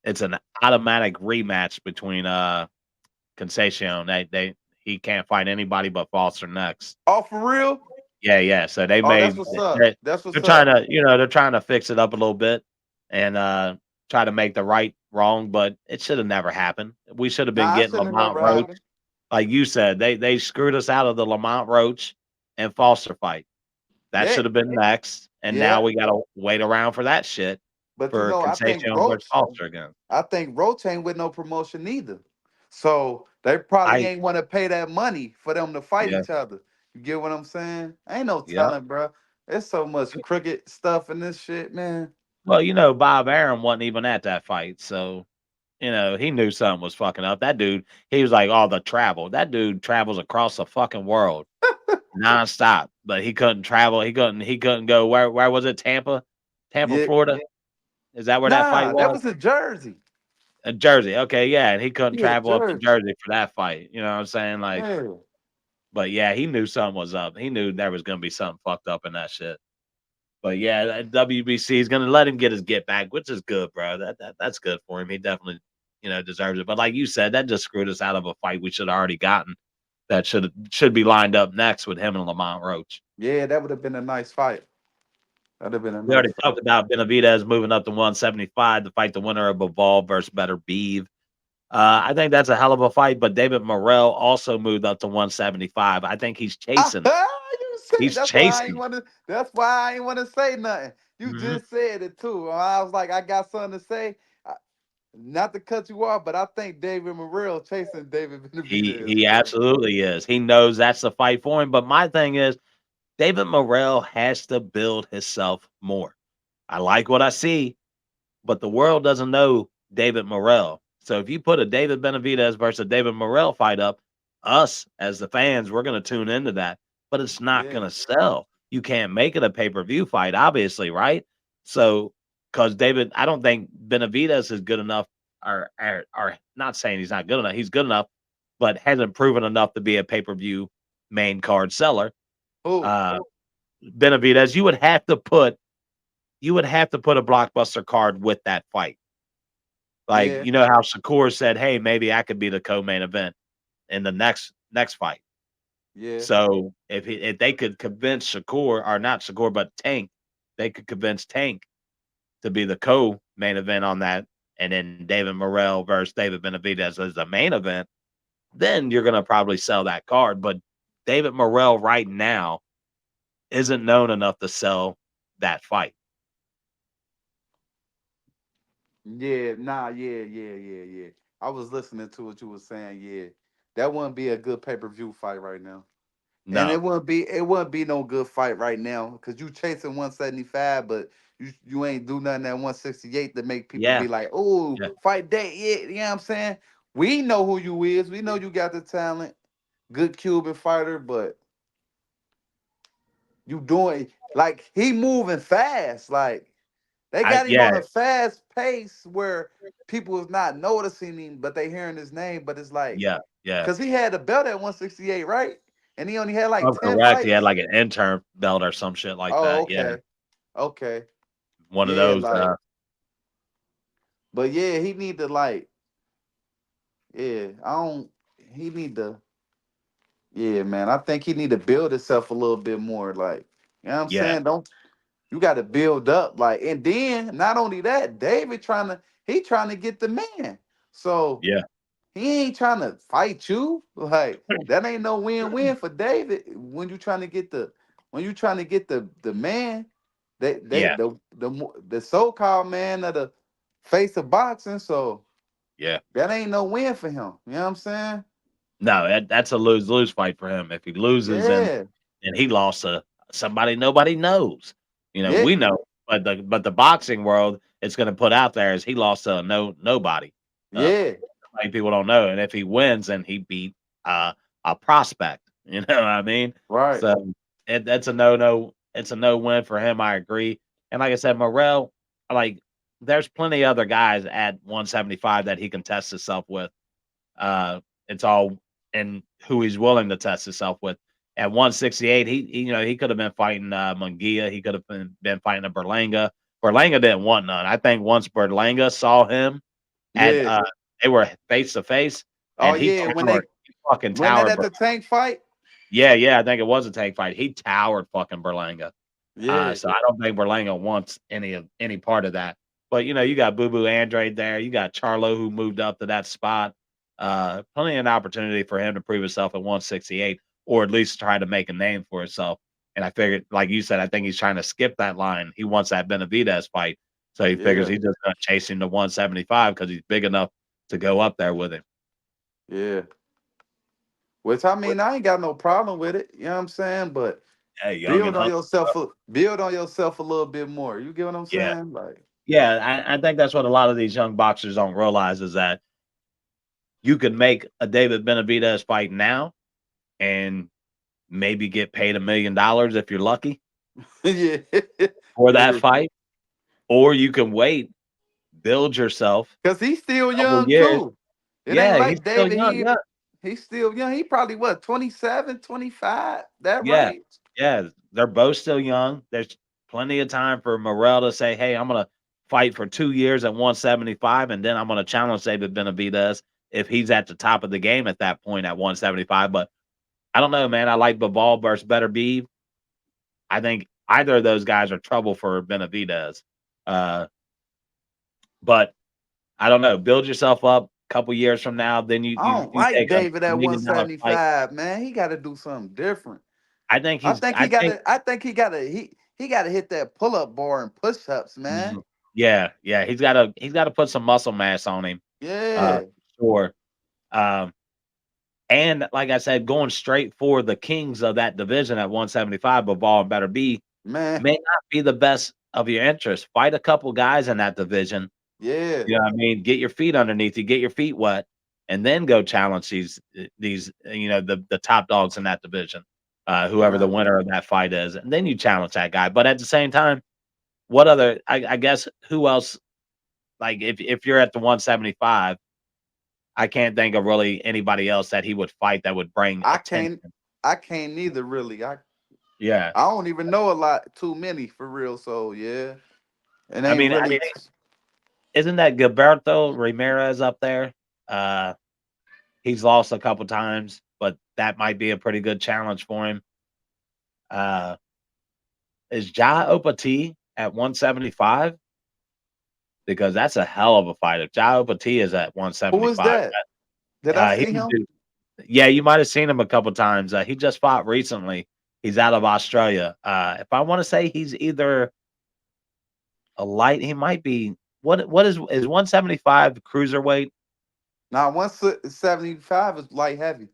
it's an automatic rematch between Concession. He can't fight anybody but Foster next. Oh, for real? Yeah, yeah. So they Oh, that's made what's up. they're, That's they're what's trying up. to they're trying to fix it up a little bit and try to make the right wrong, but it should have never happened. We should have been Nah, it getting shouldn't have Lamont never Roach, happened. like you said. They screwed us out of the Lamont Roach and Foster fight. That Yeah, should have been next, and now yeah. we gotta wait around for that shit But for I think Concession versus Roach. Foster again. Ain't with no promotion either. So they probably I ain't want to pay that money for them to fight Yeah, each other. You get what I'm saying? Ain't no yeah. telling, bro. There's so much crooked stuff in this shit, man. Well, Bob Arum wasn't even at that fight, so he knew something was fucking up. That dude, he was like, "Oh, the travel." That dude travels across the fucking world nonstop, but he couldn't travel. He couldn't go. Where was it? Tampa, Yeah. Florida. Is that where that fight Nah, that was? was a Jersey. Jersey. Okay, yeah, and he couldn't Yeah, travel up to Jersey. Jersey for that fight. You know what I'm saying? Like, Yeah. but yeah, he knew something was up. He knew there was gonna be something fucked up in that shit. But yeah, that WBC is gonna let him get his get back, which is good, bro. That's good for him. He definitely, deserves it. But like you said, that just screwed us out of a fight we should have already gotten. That should be lined up next with him and Lamont Roach. Yeah, that would have been a nice fight. That'd have been a We nice already fight. talked about Benavidez moving up to 175 to fight the winner of Bivol versus Better Beeve. I think that's a hell of a fight, but David Morrell also moved up to 175. I think he's chasing him. You said He's that's why I chasing ain't him. want to. That's why I ain't want to say nothing. You Mhm. just said it too. I was like, I got something to say. Not to cut you off, but I think David Morrell chasing David Benavidez, He bro. absolutely is. He knows that's the fight for him. But my thing is, David Morrell has to build himself more. I like what I see, but the world doesn't know David Morrell. So if you put a David Benavidez versus a David Morrell fight up, us as the fans, we're going to tune into that, but it's not Yeah, going to sell. You can't make it a pay-per-view fight, obviously, right? So, because David, I don't think Benavidez is good enough, or not saying he's not good enough. He's good enough, but hasn't proven enough to be a pay-per-view main card seller. who? Uh, Benavidez, you would have to put you would have to put a blockbuster card with that fight. Like, Yeah, you know how Shakur said, "Hey, maybe I could be the co-main event in the next fight." yeah, So if they could convince Shakur or not Shakur, but Tank, they could convince Tank to be the co-main event on that, and then David Morrell versus David Benavidez as the main event, then you're gonna probably sell that card. But David Morrell right now isn't known enough to sell that fight. yeah. Nah, yeah. I was listening to what you were saying. Yeah, that wouldn't be a good pay-per-view fight right now. And No. it wouldn't be no good fight right now because you chasing 175, but you ain't do nothing at 168 to make people Yeah. be like, oh, Yeah. fight that. Yeah, you know what I'm saying? We know who you is. We know you got the talent. Good Cuban fighter, but you doing like he moving fast. Like they got him Yeah. on a fast pace where people is not noticing him, but they hearing his name. But it's like, Yeah. Yeah. cause he had the belt at 168, right? And he only had like I'm 10 correct. He had fights. like an intern belt or some shit like Oh, that. Yeah. okay. Okay. One of Yeah, those, like, but yeah, he need to like, yeah, I don't he need to, yeah, man. I think he need to build himself a little bit more. Like, you know what I'm yeah. saying? Don't you gotta build up. Like, and then not only that, David trying to get the man. So Yeah. he ain't trying to fight you. Like, that ain't no win-win for David when you trying to get the man, they Yeah. the so-called man of the face of boxing. So Yeah. that ain't no win for him. You know what I'm saying? No, that's a lose-lose fight for him. If he loses Yeah. and he lost to somebody nobody knows. You know, Yeah. we know, but the boxing world, it's gonna put out there is he lost to nobody. Uh, Yeah. Like people don't know, and if he wins, then he beat uh, a prospect. You know what I mean? Right. So that's a no. It's a no win for him. I agree. And like I said, Morrell, like there's plenty other guys at 175 that he can test himself with. It's all and who he's willing to test himself with. At 168, he could have been fighting Munguia. He could have been fighting a Berlanga. Berlanga didn't want none. I think once Berlanga saw him at Yeah. they were face to face, Oh and yeah. he fucking When that towered. at the tank fight. Yeah, yeah, I think it was a tank fight. He towered fucking Berlanga. Yeah. So I don't think Berlanga wants any part of that. But you got Boo Boo Andrade there. You got Charlo who moved up to that spot. Plenty of an opportunity for him to prove himself at 168, or at least try to make a name for himself. And I figured, like you said, I think he's trying to skip that line. He wants that Benavidez fight, so he figures Yeah. he's just gonna chase him to 175 because he's big enough to go up there with him. Yeah. Which I mean, I ain't got no problem with it. You know what I'm saying? But Hey, young and hungry. build on yourself a little bit more. You get what I'm Yeah, saying? Like, yeah. I think that's what a lot of these young boxers don't realize is that you could make a David Benavidez fight now and maybe get paid $1 million if you're lucky yeah. for that Yeah. fight, or you can wait, build yourself Cause he's still a couple young years. too. It ain't Yeah, he's like still David. young. Yeah, He's still young. He probably what, 27, 25, that yeah, range? yeah. They're both still young. There's plenty of time for Morrell to say, "Hey, I'm gonna fight for 2 years at 175, and then I'm gonna challenge David Benavidez if he's at the top of the game at that point at 175." But I don't know, man. I like Bivol versus Better Beeve. I think either of those guys are trouble for Benavidez. Uh, but I don't know. Build yourself up a couple years from now, then you I you don't you like take a David at $1 million fight. 175, man. He gotta do something different. I think I think he gotta hit that pull-up bar and push-ups, man. mhm. Yeah, yeah, he's gotta put some muscle mass on him, Yeah, for sure. Um, and like I said, going straight for the kings of that division at 175, Bivol and Better B man. may not be the best of your interest. Fight a couple guys in that division. Yeah, You know what I mean? Get your feet underneath you, get your feet wet, and then go challenge the top dogs in that division, whoever the right. winner of that fight is, and then you challenge that guy. But at the same time, what other I guess who else like if you're at the 175, I can't think of really anybody else that he would fight that would bring I attention. can't I can't neither really. Yeah. I don't even know a lot too many for real. So yeah. It I ain't mean, really. isn't that Gilberto Ramirez up there? He's lost a couple times, but that might be a pretty good challenge for him. Uh, is GWOAT at 175? Because that's a hell of a fight. If GWOAT is at Who is 175, that? Did I he see would him? do. Yeah, you might have seen him a couple times. He just fought recently. He's out of Australia. If I want to say he's either a light, he might be. What is 175 cruiserweight? Now 175 is light heavy.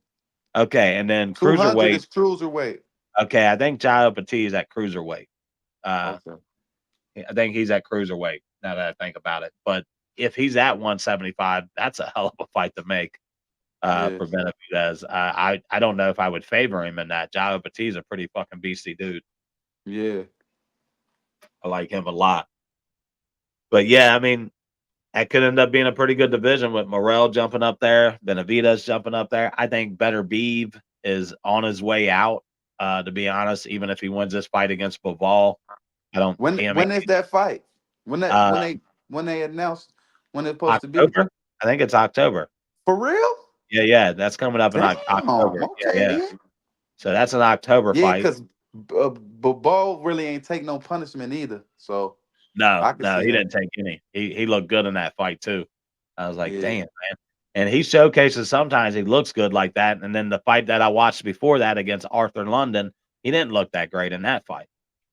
Okay, and then 200 cruiserweight. is cruiserweight. Okay, I think GWOAT is at cruiserweight. Okay. I think he's at cruiserweight now that I think about it. But if he's at 175, that's a hell of a fight to make Yeah. for Benavidez. I don't know if I would favor him in that. GWOAT is a pretty fucking beastly dude. Yeah. I like him a lot. But yeah, I mean, that could end up being a pretty good division with Morrell jumping up there, Benavidez jumping up there. I think Better Beeve is on his way out. To be honest, even if he wins this fight against Bivol, I don't. I mean, When is that fight? When that uh, when they announced when it's supposed to be? October. I think it's October. For real? Yeah, that's coming up in Damn. October. Okay Yeah. then. So that's an October Yeah, fight. because Bo really ain't take no punishment either. So No, I can see he him. didn't take any. He looked good in that fight too. I was like, damn, Yeah. man. And he showcases sometimes he looks good like that. And then the fight that I watched before that against Arthur London, he didn't look that great in that fight.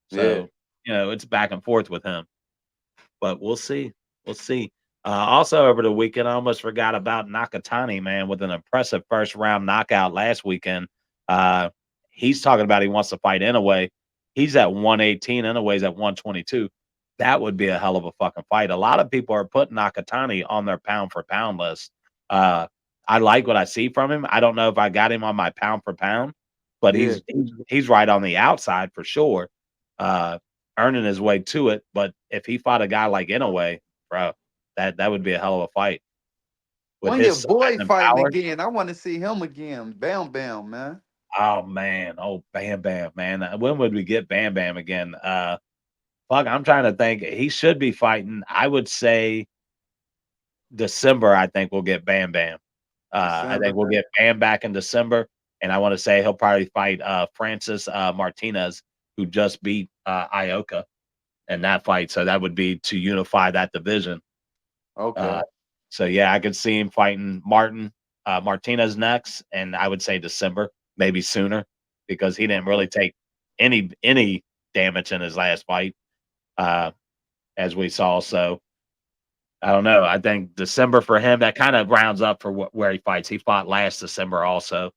Yeah. So, it's back and forth with him. But we'll see. We'll see. Also over the weekend, I almost forgot about Nakatani, man, with an impressive first round knockout last weekend. Uh, he's talking about he wants to fight Inoue. He's at 118. Inoue's at 122. That would be a hell of a fucking fight. A lot of people are putting Nakatani on their pound for pound list. Uh, I like what I see from him. I don't know if I got him on my pound for pound, but Yeah. he's right on the outside for sure. Earning his way to it. But if he fought a guy like Inoue, bro, that would be a hell of a fight with When your his size boy and fighting power. again, I want to see him again. Bam Bam, man. Oh man, Bam Bam, man. When would we get Bam Bam again? Fuck, I'm trying to think. He should be fighting. I would say December. I think we'll get Bam Bam. I think December. we'll get Bam back in December, and I want to say he'll probably fight Francis Martinez, who just beat Ioka in that fight. So that would be to unify that division. Uh, Okay. so yeah, I could see him fighting Martinez next, and I would say December, maybe sooner, because he didn't really take any damage in his last fight, uh, as we saw. So I don't know. I think December for him that kind of rounds up for where he fights. He fought last December also,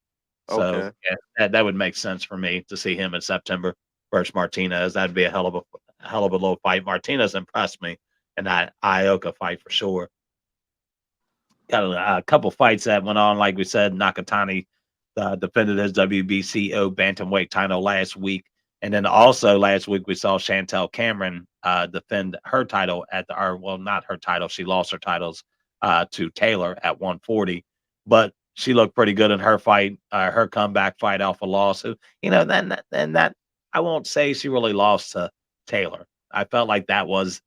so Okay. yeah, that would make sense for me to see him in September versus Martinez. That'd be a hell of a little fight. Martinez impressed me in that Ioka fight for sure. Got a couple fights that went on, like we said. Nakatani defended his WBCO bantamweight title last week, and then also last week we saw Chantel Cameron defend her title not her title. She lost her titles to Taylor at 140, but she looked pretty good in her fight, her comeback fight off a loss. So, that I won't say she really lost to Taylor. I felt like that was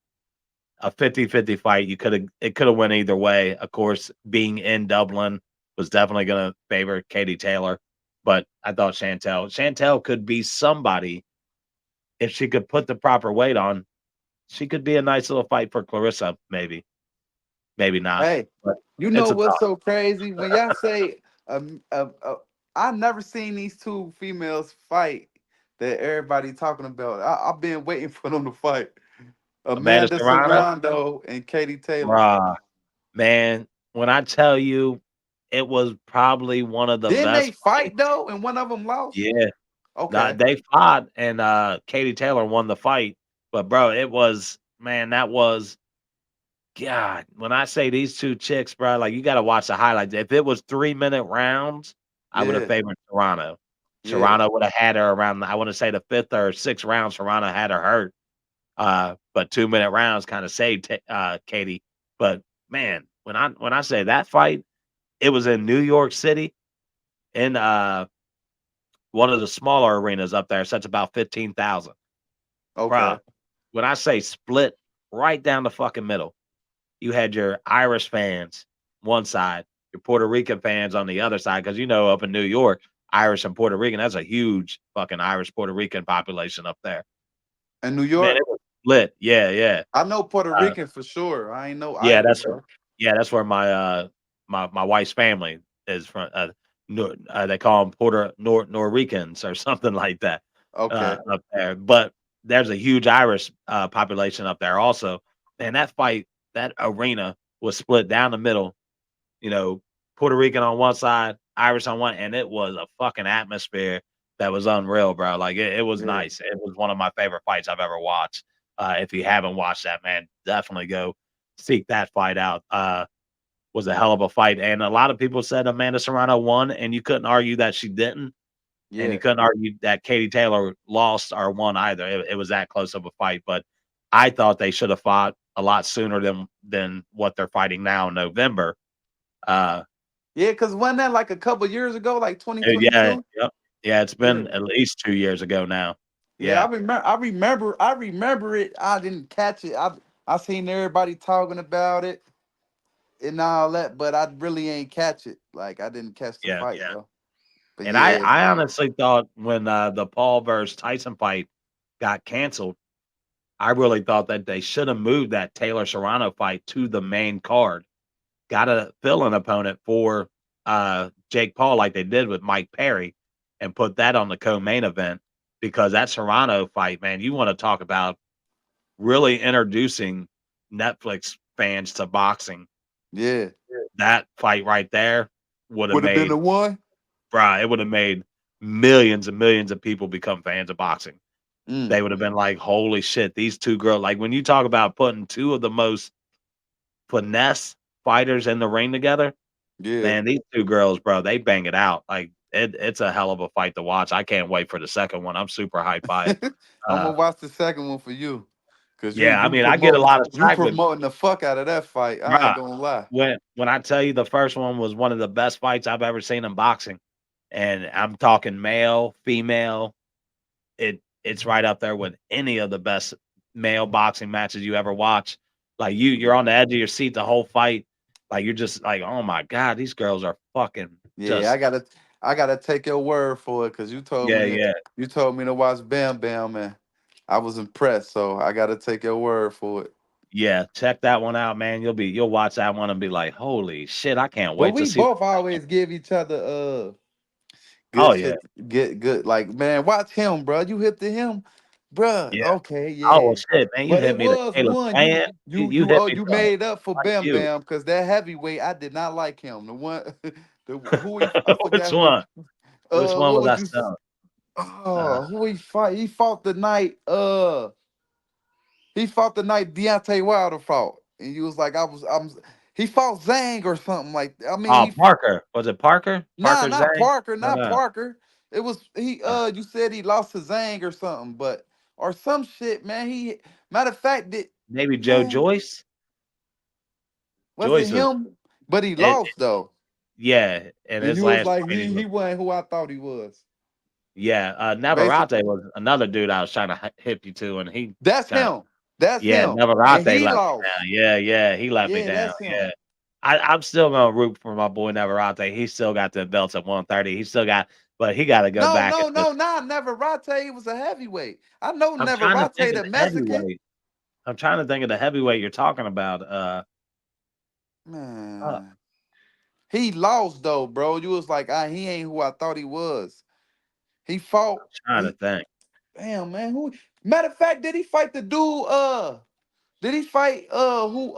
a 50-50 fight. It could have went either way. Of course, being in Dublin was definitely going to favor Katie Taylor, but I thought Chantel could be somebody if she could put the proper weight on. She could be a nice little fight for Clarrisa, maybe not. Hey, But you it's know a what's thought. so crazy? When y'all say I never seen these two females fight that everybody talking about. I've been waiting for them to fight. Amanda Amanda Serrano, Serrano and Katie Taylor. bruh, man. When I tell you, it was probably one of the Didn't they best fight fights. though? And one of them lost? Yeah, Okay. they fought, and Katie Taylor won the fight. But bro, it was man, that was God. When I say these two chicks, bro, like you got to watch the highlights. If it was 3 minute rounds, I would have Yeah. favored Toronto. Yeah. Toronto would have had her around. I want to say the fifth or sixth round. Toronto had her hurt. But 2 minute rounds kind of saved Katie. But man, when I say that fight, it was in New York City in one of the smaller arenas up there. So that's about 15,000. Bruh, Okay. when I say split right down the fucking middle. You had your Irish fans one side, your Puerto Rican fans on the other side, because up in New York, Irish and Puerto Rican, that's a huge fucking Irish Puerto Rican population up there. In New Man, York, it was lit. Yeah, yeah. I know Puerto Uh, Rican for sure. I ain't know yeah, Irish though. that's where my wife's family is from. They call them Norricans or something like that Okay. up there. But there's a huge Irish population up there also. Man, that arena was split down the middle. You know, Puerto Rican on one side, Irish on one, and it was a fucking atmosphere that was unreal, bro. Like it was Yeah. nice. It was one of my favorite fights I've ever watched. If you haven't watched that, man, definitely go seek that fight out. Was a hell of a fight, and a lot of people said Amanda Serrano won, and you couldn't argue that she didn't, and you Yeah. couldn't argue that Katie Taylor lost or won either. It was that close of a fight, but I thought they should have fought a lot sooner than what they're fighting now in November. Uh, Yeah, because wasn't that like a couple years ago, like yeah, 2022? yep, yeah. It's Yeah. been at least 2 years ago now. Yeah, Yeah, I remember it. I didn't catch it. I seen everybody talking about it and all that, but I really ain't catch it. Like I didn't catch the yeah. fight though. But And I yeah, I honestly thought when the Paul versus Tyson fight got canceled, I really thought that they should have moved that Taylor Serrano fight to the main card. Got a fill-in opponent for Jake Paul like they did with Mike Perry, and put that on the co-main event, because that Serrano fight, man, you want to talk about really introducing Netflix fans to boxing. yeah. That fight right there would have Would have been made, the one. bruh, it would have made millions and millions of people become fans of boxing. Mm, They would have been like, "Holy shit, these two girls!" Like when you talk about putting two of the most finesse fighters in the ring together, yeah. man, these two girls, bro, they bang it out. Like it's a hell of a fight to watch. I can't wait for the second one. I'm super hyped by it. I'm gonna Uh, watch the second one for you, cause you yeah, I you mean, I get a promoting lot of you slack with, promoting the fuck out of that fight. I ain't bruh, gonna lie. when I tell you the first one was one of the best fights I've ever seen in boxing, and I'm talking male, female. It's right up there with any of the best male boxing matches you ever watch. Like you're on the edge of your seat the whole fight. Like you're just like, oh my god, these girls are fucking Yeah, just I gotta take your word for it, cause yeah, yeah, you told me to watch Bam Bam, and I was impressed. So I gotta take your word for it. yeah. Check that one out, man. You'll watch that one and be like, holy shit, I can't But wait to we see. both always give each other Oh good yeah, shit. Get good. Like, man, watch him, bro. You hip to him, bruh. yeah. Okay, Oh well, yeah. shit, man. You But hit it me to was Caleb one. You Plant. You you you you hit oh me you to made up for like Bam you. Bam, because that heavyweight I did not like him. The one who he I Which forgot who one? Which one what was was I you selling? who he fight? He fought the night Deontay Wilder fought. And he was like, he fought Zhang or something like that. I mean, Oh, Parker. Was it Parker? nah, Parker not Zhang? Parker, No, not no. Parker. It was he Uh, you said he lost to Zhang or something, but or some shit, man. Matter of fact that maybe Joe man, Joyce. was it Joyce was him? But he it. lost though. Yeah, in And his you was last like, fight, he he was. wasn't who I thought he was. Yeah, Basically, Navarrete was another dude I was trying to hip you to, and he that's kind of him. That's yeah, him. And Navarrete he let me down. lost. Yeah, yeah, he let me Yeah, down. that's him. Yeah, I'm still gonna root for my boy Navarrete. He still got the belts at 130. He still got, but he got to go No, back and no, just. no, not Neverate was a heavyweight. I know I'm trying to think Neverate, of the the Mexican. heavyweight. I'm trying to think of the heavyweight you're talking about. Uh, Man, he lost though, bro. You was like, he ain't who I thought he was. He fought. trying to He think. damn man. Who? Matter of fact, did he fight the dude? Did he fight? Who?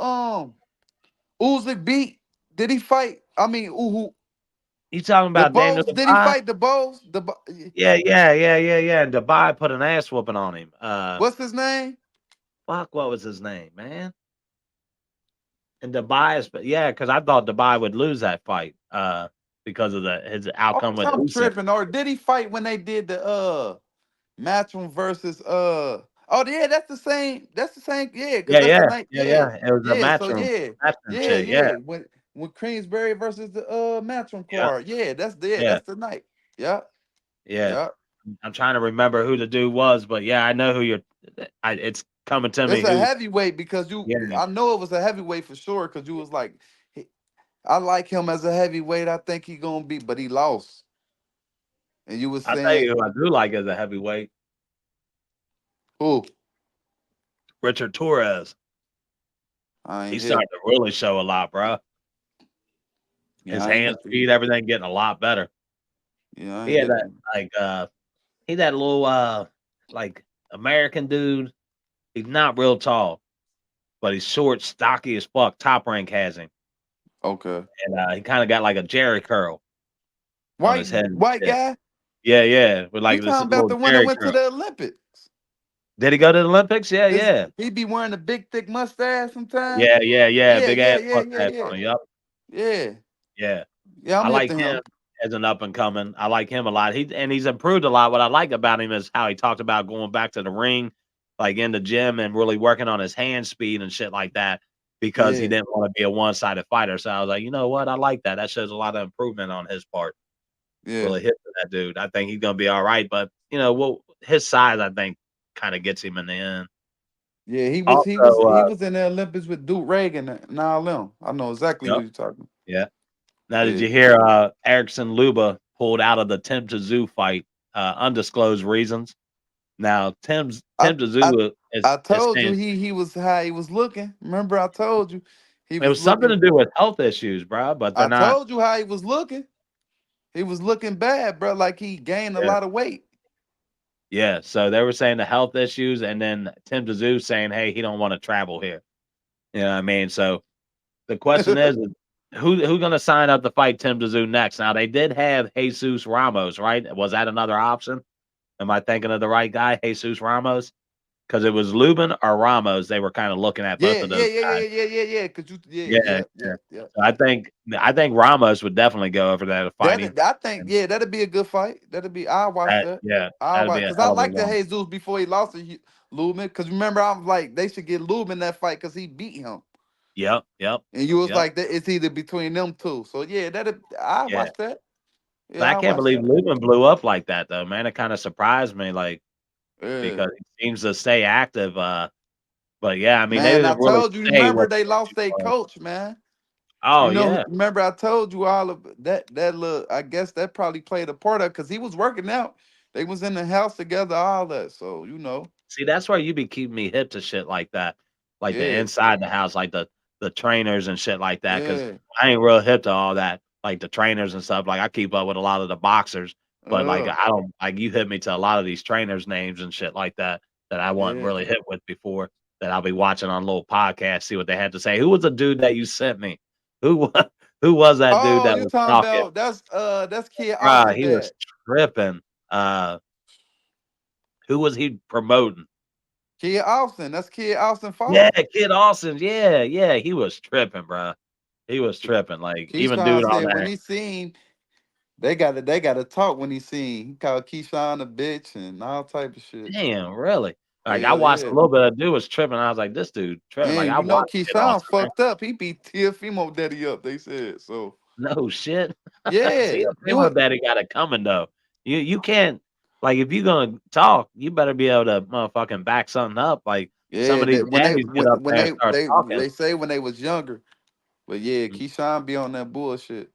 Usyk beat? Did he fight? I mean, who? You talking The about Daniel Bulls? Did he Dubai? fight the Bulls? Yeah, yeah, yeah, yeah, yeah. And Dubai put an ass whooping on him. What's his name? Fuck, what was his name, man? And Dubai is, yeah, because I thought Dubai would lose that fight, because of his Or outcome with I'm Usyk. tripping. Or did he fight when they did the Matchroom versus oh yeah, that's the same. That's the same. Yeah, because Yeah, that's the yeah, night. yeah, Yeah, yeah. It was a yeah. So match room shit. Yeah, yeah. When Queensberry versus the Matchroom yeah, card. Yeah, yeah, that's the night. Yeah, yeah. yeah. I'm trying to remember who the dude was, but yeah, I know who you're. It's coming to It's me a who, heavyweight because yeah, I know it was a heavyweight for sure because you was like, I like him as a heavyweight. I think he gonna be, but he lost. And you was I tell saying you who I do like as a heavyweight, who? Richard Torres. I ain't He's hit. starting to really show a lot, bro. Yeah, His I ain't hand hit. speed, everything getting a lot better. Yeah, I He ain't had hit that them. like he that little like American dude. He's not real tall, but he's short, stocky as fuck. Top Rank has him, Okay. and he kind of got like a Jerry curl on his head and White shit. guy? Yeah, yeah, with You like this talking about little the one that Jerry went to curl. the Olympics? Did he go to the Olympics? Yeah, His yeah, he be wearing a big thick mustache sometimes. yeah, yeah, yeah. Yeah, Big yeah, ass yeah, yeah, mustache yeah. on him. Yup. Yeah. Yeah. Yeah, I'm I hip like to him him. as an up and coming. I like him a lot. He's improved a lot. What I like about him is how he talked about going back to the ring, like in the gym and really working on his hand speed and shit like that because he Yeah, didn't want to be a one-sided fighter. So I was like, you know what? I like that. That shows a lot of improvement on his part. yeah. Really hit for that dude. I think he's gonna be all right. But well, his size I think kind of gets him in the end. Yeah, he was he was Also, he was in the Olympics with Duke Reagan and all them. I know exactly who yep, you're talking. yeah. Now, did Yeah. you hear Erickson Luba pulled out of the Tim Tszyu fight, undisclosed reasons? Now, I Tim I Tszyu is told you saying he was how he was looking. Remember I told you he it was was something to looking. do with health issues, bro. But they're I not. told you how he was looking. He was looking bad, bro. Like he gained a Yeah, lot of weight. yeah. So they were saying the health issues, and then Tim Tszyu saying, "Hey, he don't want to travel here." You know what I mean? So the question is, who's going to sign up to fight Tim Tszyu next? Now they did have Jesus Ramos, right? Was that another option? Am I thinking of the right guy, Jesus Ramos? Because it was Lubin or Ramos. They were kind of looking at both Yeah, of yeah, those yeah, guys. yeah, yeah, yeah, yeah. Cause you, yeah, Yeah, yeah, yeah. yeah, yeah, So yeah. I think Ramos would definitely go over there to fight him. I think, And yeah, that'd be a good fight. That'd be. I'll watch that. yeah, I'll that'd be watch a because I hell of a like the one. Jesus before he lost to Lubin. Because remember, I was like, they should get Lubin that fight because he beat him. Yep, yep, And you was yep. like, that it's either between them two. So yeah, I Yeah. watch that. But Yeah, I I can't watch believe that. Lubin blew up like that though, man. It kind of surprised me, like Yeah, because he seems to stay active. But yeah, I mean they man. I didn't really told you. say Remember, what they the lost issues their were. coach, man. Oh yeah, Remember I told you all of that. That look, I guess that probably played a part of because he was working out. They was in the house together, all that. So see, that's where you be keeping me hip to shit like that, like the yeah, inside the house, like the trainers and shit like that. Because yeah, I ain't real hip to all that, like the trainers and stuff. Like I keep up with a lot of the boxers, but like uh, I don't like you hit me to a lot of these trainers' names and shit like that that I wasn't yeah. really hit with before. That I'll be watching on little podcasts, see what they had to say. Who was the dude that you sent me? Who wa- who was that dude Oh, that you was talking talking? about that's Kid Bruh, Austin he was dad. tripping. Who was he promoting? Kid Austin, that's Kid Austin Yeah, father. Kid Austin. Yeah, yeah, he was tripping, bro. He was tripping. Like even Keyshawn doing all said when that. he seen they got to talk when he seen he called Keyshawn a bitch and all type of shit. Damn, really? Like I Hell watched a yeah. little bit of dude was tripping. I was like, this dude tripping. Like And I you know watched Kid Keyshawn Austin, man. fucked up. He beat Tiafimo daddy up, they said. So No shit. See, yeah. the You Primo would Daddy got it coming though. You can't like if you're gonna talk, you better be able to motherfucking back something up. Like some yeah, of these that daddies get up when there and start talking. they say when they was younger. But yeah, Mm, Keyshawn be on that bullshit.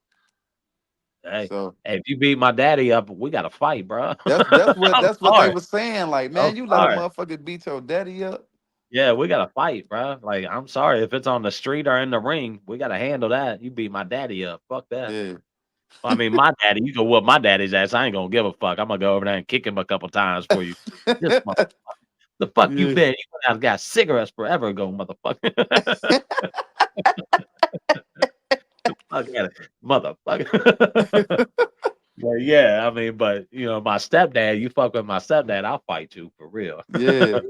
Hey, So hey, if you beat my daddy up, we gotta fight, bro. I'm that's what they sorry. was saying. Like, I'm man, you let a sorry. motherfucker beat your daddy up. Yeah, we gotta fight, bro. Like, I'm sorry if it's on the street or in the ring, we gotta handle that. You beat my daddy up. Fuck that. Yeah. I mean, my daddy, you can whoop my daddy's ass. I ain't gonna give a fuck. I'm gonna go over there and kick him a couple times for you. This mother, the fuck you Yeah. been? You went out and got cigarettes forever ago, motherfucker. Fuck at it, motherfucker. But yeah, I mean, but my stepdad, you fuck with my stepdad, I'll fight you for real. Yeah.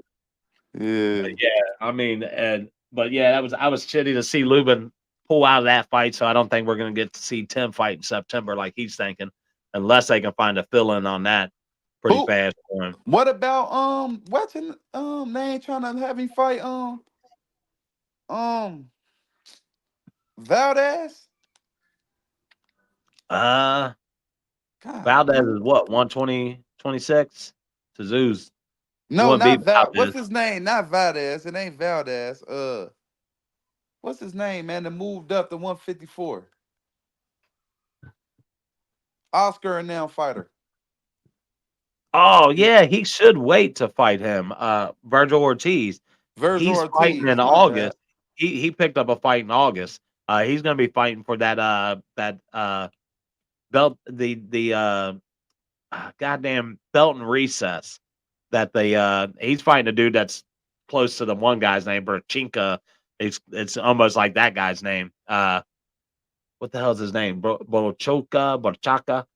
But Yeah. yeah, I mean, but yeah, I was shitty to see Lubin pull out of that fight. So I don't think we're gonna get to see Tim fight in September like he's thinking, unless they can find a fill in on that pretty Who fast for him. what about watching they ain't trying to have him fight um Valdez? Uh God Valdez damn. is what 120, 26. Tszew's It No, wouldn't be not Val. Valdez. What's his name? Not Valdez. It ain't Valdez. What's his name, man? That moved up to 154. Oscar and now fighter. Oh yeah, he should wait to fight him. Virgil Ortiz. Virgil He's fighting in Ortiz. My bad. August. He picked up a fight in August. He's gonna be fighting for that belt goddamn belt and recess that he's fighting a dude that's close to the one guy's name, Berchinka. It's almost like that guy's name. What the hell is his name? Borchaka.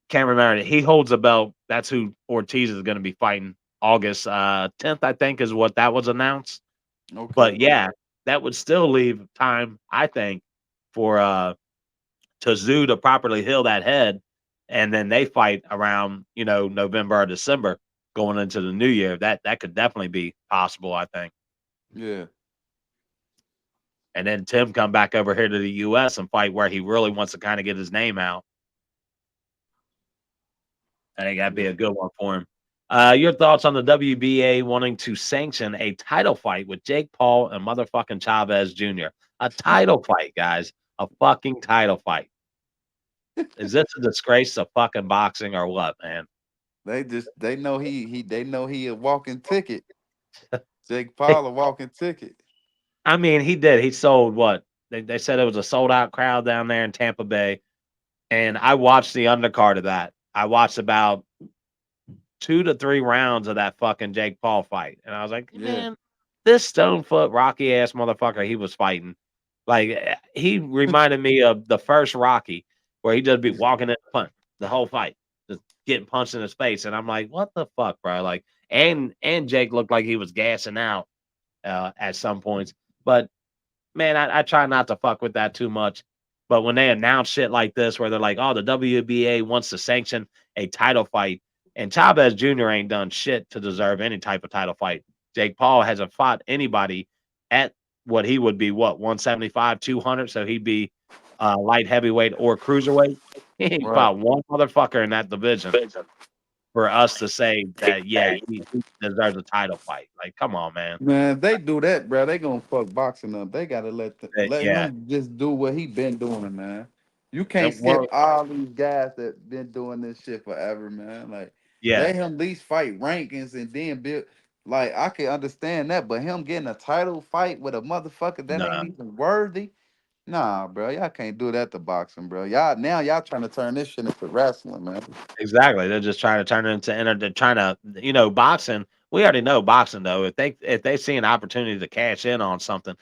Can't remember. He holds a belt. That's who Ortiz is going to be fighting August 10th, I think, is what that was announced. Okay. But yeah, that would still leave time, I think, for to Zoo to properly heal that head, and then they fight around November or December going into the new year. That could definitely be possible, I think. Yeah. And then Tim come back over here to the U.S. and fight where he really wants to kind of get his name out. I think that'd be Yeah. a good one for him. Your thoughts on the WBA wanting to sanction a title fight with Jake Paul and motherfucking Chavez Jr.? A title fight, guys. A fucking title fight. Is this a disgrace to fucking boxing or what, man? They know he a walking ticket. Jake Paul a walking ticket. I mean, he did. He sold what? They said it was a sold out crowd down there in Tampa Bay. And I watched the undercard of that. I watched about 2 to 3 rounds of that fucking Jake Paul fight, and I was like, Yeah. "Man, this stone foot Rocky ass motherfucker he was fighting, like, he reminded me of the first Rocky where he just be walking in the punch the whole fight, just getting punched in his face, and I'm like, "What the fuck, bro?" Like, and Jake looked like he was gassing out, at some points, but man, I try not to fuck with that too much. But when they announce shit like this, where they're like, "Oh, the WBA wants to sanction a title fight," and Chavez Jr. ain't done shit to deserve any type of title fight. Jake Paul hasn't fought anybody at what he would be, what, 175, 200, so he'd be light heavyweight or cruiserweight. He ain't Right. fought one motherfucker in that division for us to say that, yeah, he deserves a title fight. Like, come on, man. Man, if they do that, bro, they gonna fuck boxing up. They gotta let Yeah. him just do what he been doing, man. You can't skip Well, all these guys that been doing this shit forever, man. Like, yeah. let him at least fight rankings and then build. Like, I can understand that, but him getting a title fight with a motherfucker that ain't Nah. even worthy, nah, bro. Y'all can't do that to boxing, bro. Y'all trying to turn this shit into wrestling, man. Exactly. They're just trying to turn it into they're trying to, boxing. We already know boxing though. If they see an opportunity to cash in on something,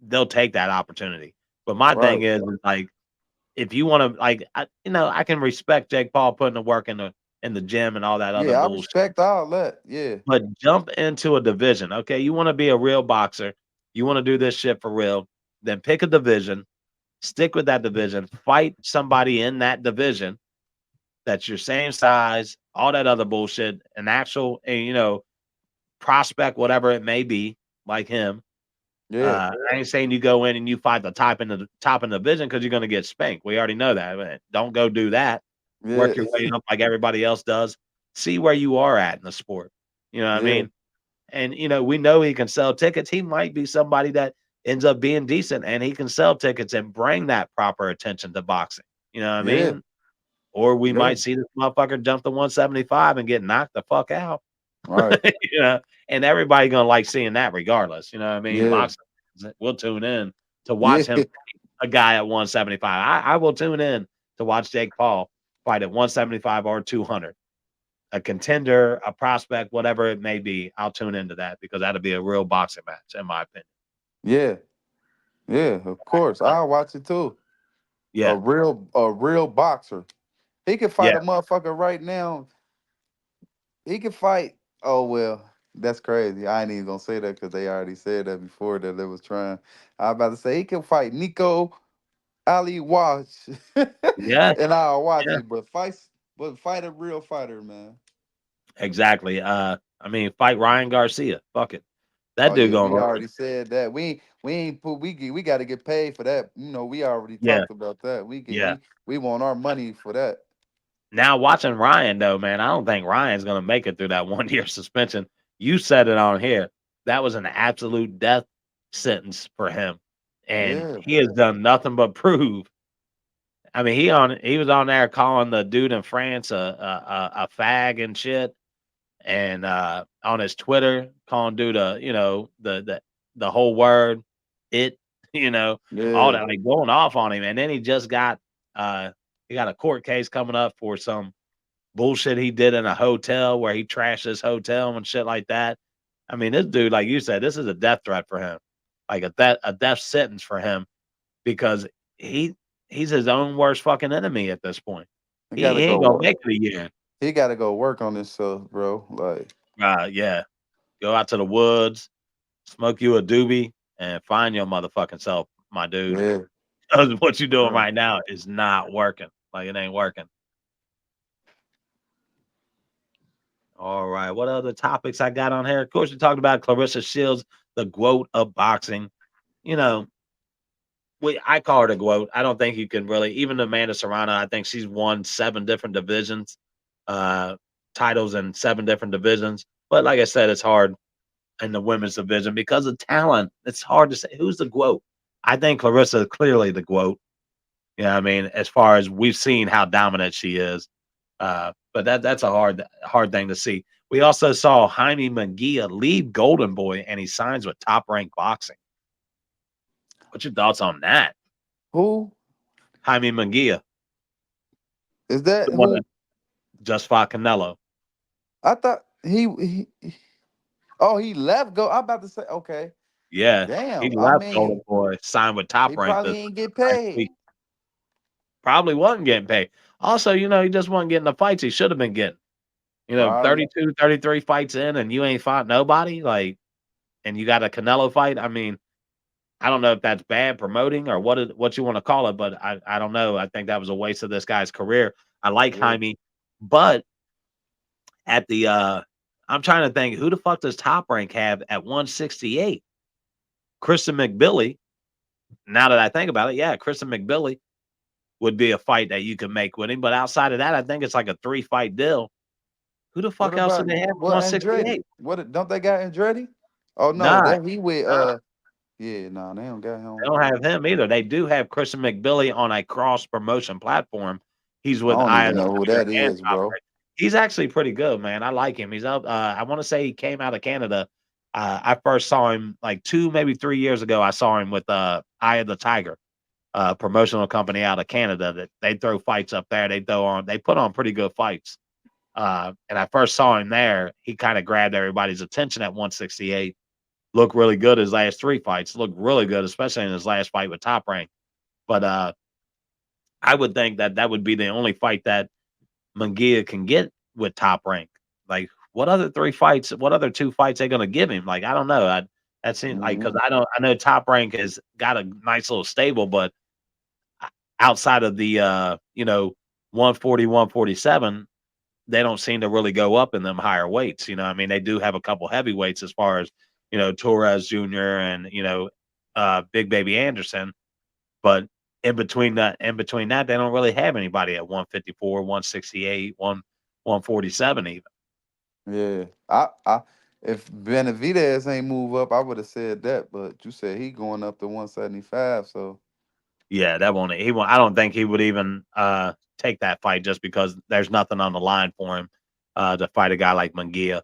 they'll take that opportunity. But my thing Right. is like if you want to I can respect Jake Paul putting the work in the gym and all that other Yeah, I bullshit. respect all that. Yeah. But jump into a division. Okay, you want to be a real boxer, you want to do this shit for real, then pick a division, stick with that division, fight somebody in that division that's your same size, all that other bullshit, an actual, prospect, whatever it may be, like him. Yeah. I ain't saying you go in and you fight the top in the division because you're gonna get spanked. We already know that. But don't go do that. Yeah. Work your way up like everybody else does. See where you are at in the sport. You know what I Yeah. mean? And we know he can sell tickets. He might be somebody that ends up being decent and he can sell tickets and bring that proper attention to boxing. You know what I Yeah. mean? Or we Yeah. might see this motherfucker jump to 175 and get knocked the fuck out. Right. You know, and everybody gonna like seeing that regardless. You know what I mean? Yeah. Boxing, we'll tune in to watch Yeah. him fight a guy at 175. I will tune in to watch Jake Paul fight at 175 or 200. A contender, a prospect, whatever it may be, I'll tune into that because that'll be a real boxing match, in my opinion. Yeah. Yeah. Of course. I'll watch it too. Yeah, A real boxer. He could fight yeah, a motherfucker right now. He could fight. Oh well. That's crazy. I ain't even gonna say that because they already said that before that they was trying. I was about to say he could fight Nico Ali Watch. yeah, And I'll watch yeah. it, but fight a real fighter, man. Exactly. I mean, fight Ryan Garcia. Fuck it. That Oh dude yeah, we gonna, already said that. We ain't put we got to get paid for that. We already yeah, talked about that. We get yeah. we want our money for that. Now watching Ryan though, man, I don't think Ryan's gonna make it through that 1 year suspension. You said it on here. That was an absolute death sentence for him, and Yeah, he has done nothing but prove. I mean, he was on there calling the dude in France a fag and shit, and on his Twitter calling dude the whole word it, you know, all yeah. that like going off on him, and then uh he got a court case coming up for some bullshit he did in a hotel where he trashed his hotel and shit like that. I mean, this dude, like you said, this is a death threat for him, like a death sentence for him because he he's his own worst fucking enemy at this point. He He gotta go ain't gonna work. make it a year. He gotta go work on himself, bro. Like, Yeah, go out to the woods, smoke you a doobie, and find your motherfucking self, my dude. yeah. 'Cause what you doing Bro. right now is not working. Like it ain't working. All right. What other topics I got on here? Of course, we talked about Clarrisa Shields, the GWOAT of boxing. You know, I call her the GWOAT. I don't think you can really even Amanda Serrano. I think she's won 7 different divisions, uh, titles in 7 different divisions. But like I said, it's hard in the women's division because of talent. It's hard to say who's the GWOAT. I think Clarissa is clearly the GWOAT. You know what I mean? As far as we've seen how dominant she is. But that's a hard thing to see. We also saw Jaime Munguia leave Golden Boy and he signs with Top Rank Boxing. What's your thoughts on that? Who Jaime Munguia, is that? the one Who that just fought Canelo. I thought oh, he left. Go. I'm about to say. Okay. Yeah, he Damn. I left Golden mean, Boy, signed with he Top Rank probably this ain't get last paid. week. Probably wasn't getting paid. Also, he just wasn't getting the fights he should have been getting. Probably. 32, 33 fights in and you ain't fought nobody, like, and you got a Canelo fight. I mean, I don't know if that's bad promoting or what you want to call it, but I don't know. I think that was a waste of this guy's career. I like Yeah. Jaime, but at the I'm trying to think who the fuck does Top Rank have at 168? Kristen McBilly. Now that I think about it, yeah, Kristen McBilly would be a fight that you could make with him. But outside of that, I think it's like a 3-fight deal. Who the What fuck else do about they have at what Andretti? 168? What don't they got Andretti? Oh no, Nah, that he with nah. yeah, no, they don't got They him. don't have him either. They do have Christian McBilly on a cross promotion platform. He's I with don't Eye of even the know who Tiger that and is, Top bro. Rank. He's actually pretty good, man. I like him. He's up. I want to say he came out of Canada. I first saw him like 2, maybe 3 years ago. I saw him with Eye of the Tiger, promotional company out of Canada that they throw fights up there. They put on pretty good fights. And I first saw him there. He kind of grabbed everybody's attention at 168. Looked really good his last 3 fights. Looked really good, especially in his last fight with Top Rank. But I would think that that would be the only fight that Munguia can get with Top Rank. Like, what other 3 fights? What other 2 fights they gonna give him? Like, I don't know. That seems like because Hmm. I know Top Rank has got a nice little stable, but outside of the 140, 147, they don't seem to really go up in them higher weights. I mean, they do have a couple heavyweights as far as Torres Jr. and Big Baby Anderson, but in between that, they don't really have anybody at 154, 168, 147 even. Yeah. I if Benavidez ain't move up, I would have said that, but you said he going up to 175, so Yeah, that won't he won't I don't think he would even take that fight just because there's nothing on the line for him to fight a guy like Munguia.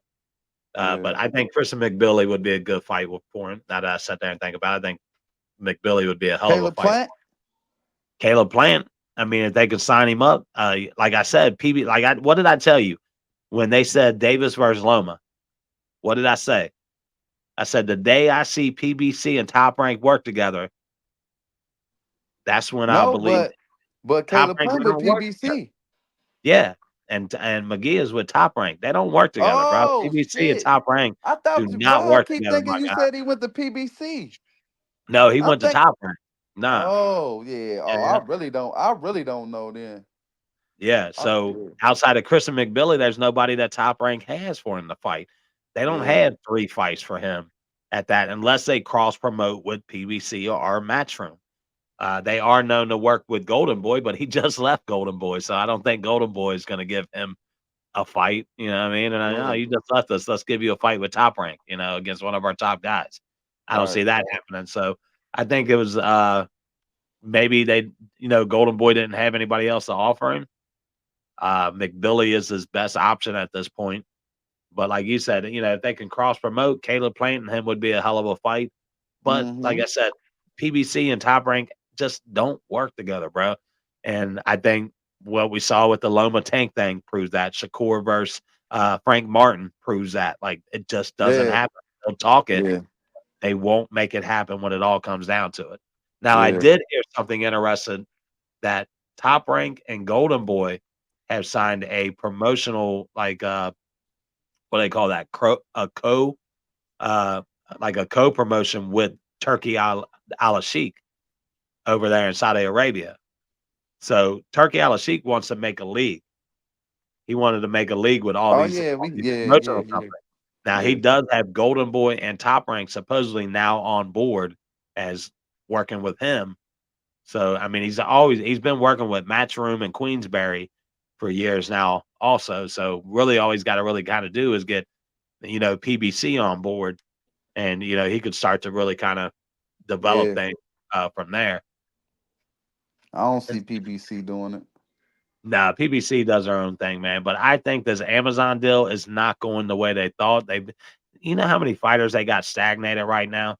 But yeah. I think Christian McBilly would be a good fight for him. Now that I sat there and think about it, I think McBilly would be a hell of a Caleb fight. Plant? Caleb Plant, I mean, if they could sign him up, like I said, what did I tell you when they said Davis versus Loma? What did I say? I said the day I see PBC and Top Rank work together, that's when I'll No, believe but Top Caleb Rank. Plant They with don't work together. PBC. Yeah, and McGee is with Top Rank. They don't work together, bro. Oh PBC and shit. Top Rank I do thought you not why I work keep together, thinking my you guy. said he went to PBC. No, he I went to think Top Rank. Nah, oh yeah. yeah, Oh, yeah. I really don't know then. Yeah, so Yeah. outside of Christian McBilly, there's nobody that Top Rank has for him to fight. They don't Yeah. have 3 fights for him at that unless they cross promote with PBC or Matchroom. They are known to work with Golden Boy, but he just left Golden Boy, so I don't think Golden Boy is going to give him a fight. You know what I mean? And I know Yeah. you just left us. Let's give you a fight with Top Rank. Against one of our top guys. I don't Right. see that happening. So I think it was maybe Golden Boy didn't have anybody else to offer him. McBilly is his best option at this point. But like you said, if they can cross promote, Caleb Plant and him would be a hell of a fight. But like Mm-hmm. I said, PBC and Top Rank just don't work together, bro. And I think what we saw with the Loma Tank thing proves that. Shakur versus Frank Martin proves that. Like it just doesn't Yeah. happen. They'll talk it. Yeah. They won't make it happen when it all comes down to it. Now I Yeah. did hear something interesting that Top Rank and Golden Boy have signed a promotional what do they call that? Uh like a co-promotion with Turkey Al Sheikh over there in Saudi Arabia. So Turkey Al Sheikh wants to make a league. He wanted to make a league with all Oh these, yeah, all we these yeah, yeah, promotional yeah, companies. Now he yeah. does have Golden Boy and Top Rank supposedly now on board as working with him. So I mean, he's been working with Matchroom and Queensberry for years now, also. So really, all he's got to really kind of do is get PBC on board, and he could start to really kind of develop Yeah. things from there. I don't see PBC doing it. Nah, PBC does their own thing, man. But I think this Amazon deal is not going the way they thought. You know how many fighters they got stagnated right now?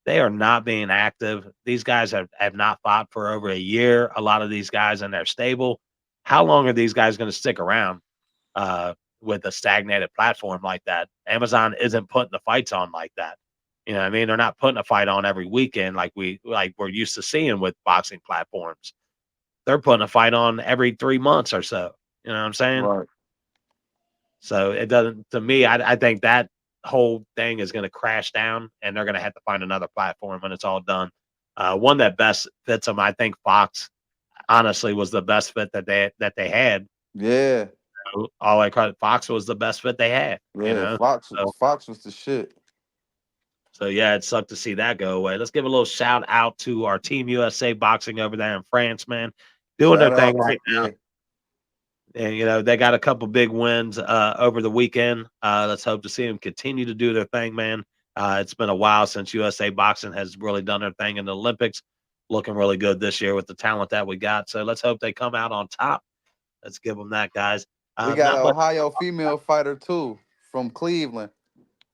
They are not being active. These guys have not fought for over a year. A lot of these guys in their stable. How long are these guys going to stick around with a stagnated platform like that? Amazon isn't putting the fights on like that. You know what I mean? They're not putting a fight on every weekend like we're used to seeing with boxing platforms. They're putting a fight on every 3 months or so. You know what I'm saying? Right. So it doesn't to me, I think that whole thing is gonna crash down and they're gonna have to find another platform when it's all done. One that best fits them, I think Fox honestly was the best fit that they had. Yeah. All I credit Fox was the best fit they had, you Yeah. know? So Fox was the shit. so yeah, it sucked to see that go away. Let's give a little shout out to our Team USA boxing over there in France, man. Doing their Shout thing out to right now. yeah. And they got a couple big wins over the weekend. Let's hope to see them continue to do their thing, man. It's been a while since USA Boxing has really done their thing in the Olympics. Looking really good this year with the talent that we got. So let's hope they come out on top. Let's give them that, guys. We got an Not much. Ohio female fighter too from Cleveland.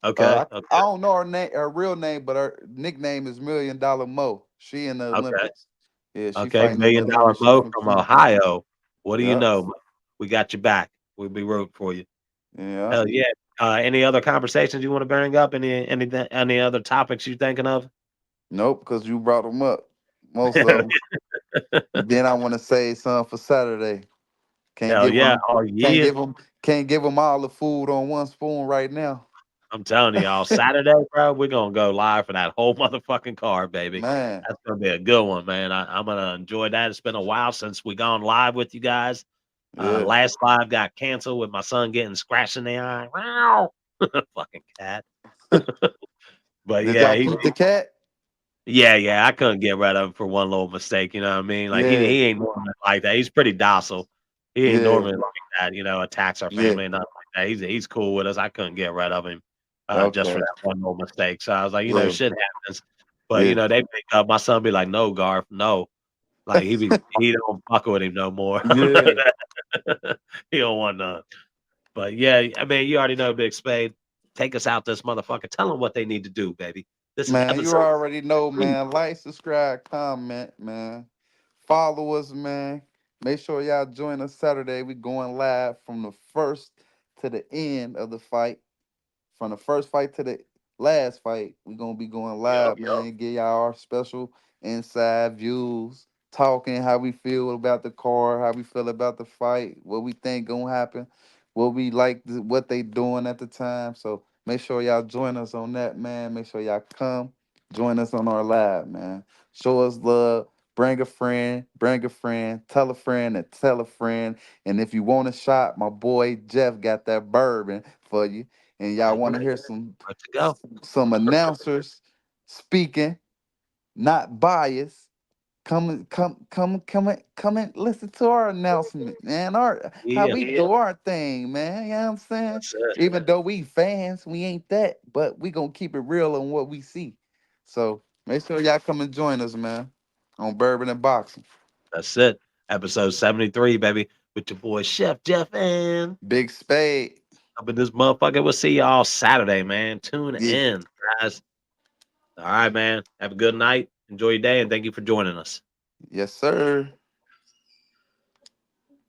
Okay, I okay, don't know her real name, but her nickname is $1 Million Mo. She in the okay, Olympics. Yeah, she okay. fighting in the Million Dollar Olympics. She Mo from from Cleveland. Ohio. What do you Yep. know? Mo? We got your back. We'll be rooting for you. Yeah. Hell yeah. Any other conversations you want to bring up? Any other topics you thinking of? Nope, because you brought them up. Most of them. Then I want to say something for Saturday. Can't Hell give yeah. them. Oh Can't yeah. give them. Can't give them all the food on one spoon right now. I'm telling y'all, Saturday, bro, we're gonna go live for that whole motherfucking card, baby. Man. That's gonna be a good one, man. I'm gonna enjoy that. It's been a while since we gone live with you guys. Yeah. Last live got canceled with my son getting scratched in the eye. Wow, fucking cat. But Did yeah, y'all keep the cat? yeah. I couldn't get rid of him for one little mistake. You know what I mean? Like he Yeah. he ain't normally like that. He's pretty docile. He ain't Yeah. normally like that. Attacks our Yeah. family and nothing like that. He's cool with us. I couldn't get rid of him just for Okay. that one little mistake. So I was like, Yeah. shit happens. But Yeah. they pick up. My son be like, no, Garth, no. Like he don't fuck with him no more. Yeah. He don't want none. But yeah, I mean, you already know Big Spade. Take us out this motherfucker. Tell them what they need to do, baby. This is Man, you episode already know, 3. man. Like, subscribe, comment, man. Follow us, man. Make sure y'all join us Saturday. We going live from the first to the end of the fight. From the first fight to the last fight, we're gonna be going Yup, live, yup. man. Give y'all our special inside views, talking how we feel about the card, how we feel about the fight, what we think gonna happen, what we like, what they doing at the time. So make sure y'all join us on that, man. Make sure y'all come join us on our live, man. Show us love. Bring a friend, tell a friend, and tell a friend. And if you want a shot, my boy Jeff got that bourbon for you, and y'all All want to right. hear Good to go. some announcers speaking, not biased, come and listen to our announcement, man. How Yeah, we do our thing, man. You know what I'm saying? that's it. Even though we fans, we ain't that, but we gonna keep it real on what we see. So make sure y'all come and join us, man, on Bourbon and Boxing. That's it. Episode 73, baby, with your boy Chef Jeff and Big Spade. up in this motherfucker. We'll see y'all Saturday, man. Tune Yeah. in, guys. All right, man. Have a good night. Enjoy your day, and thank you for joining us. Yes, sir.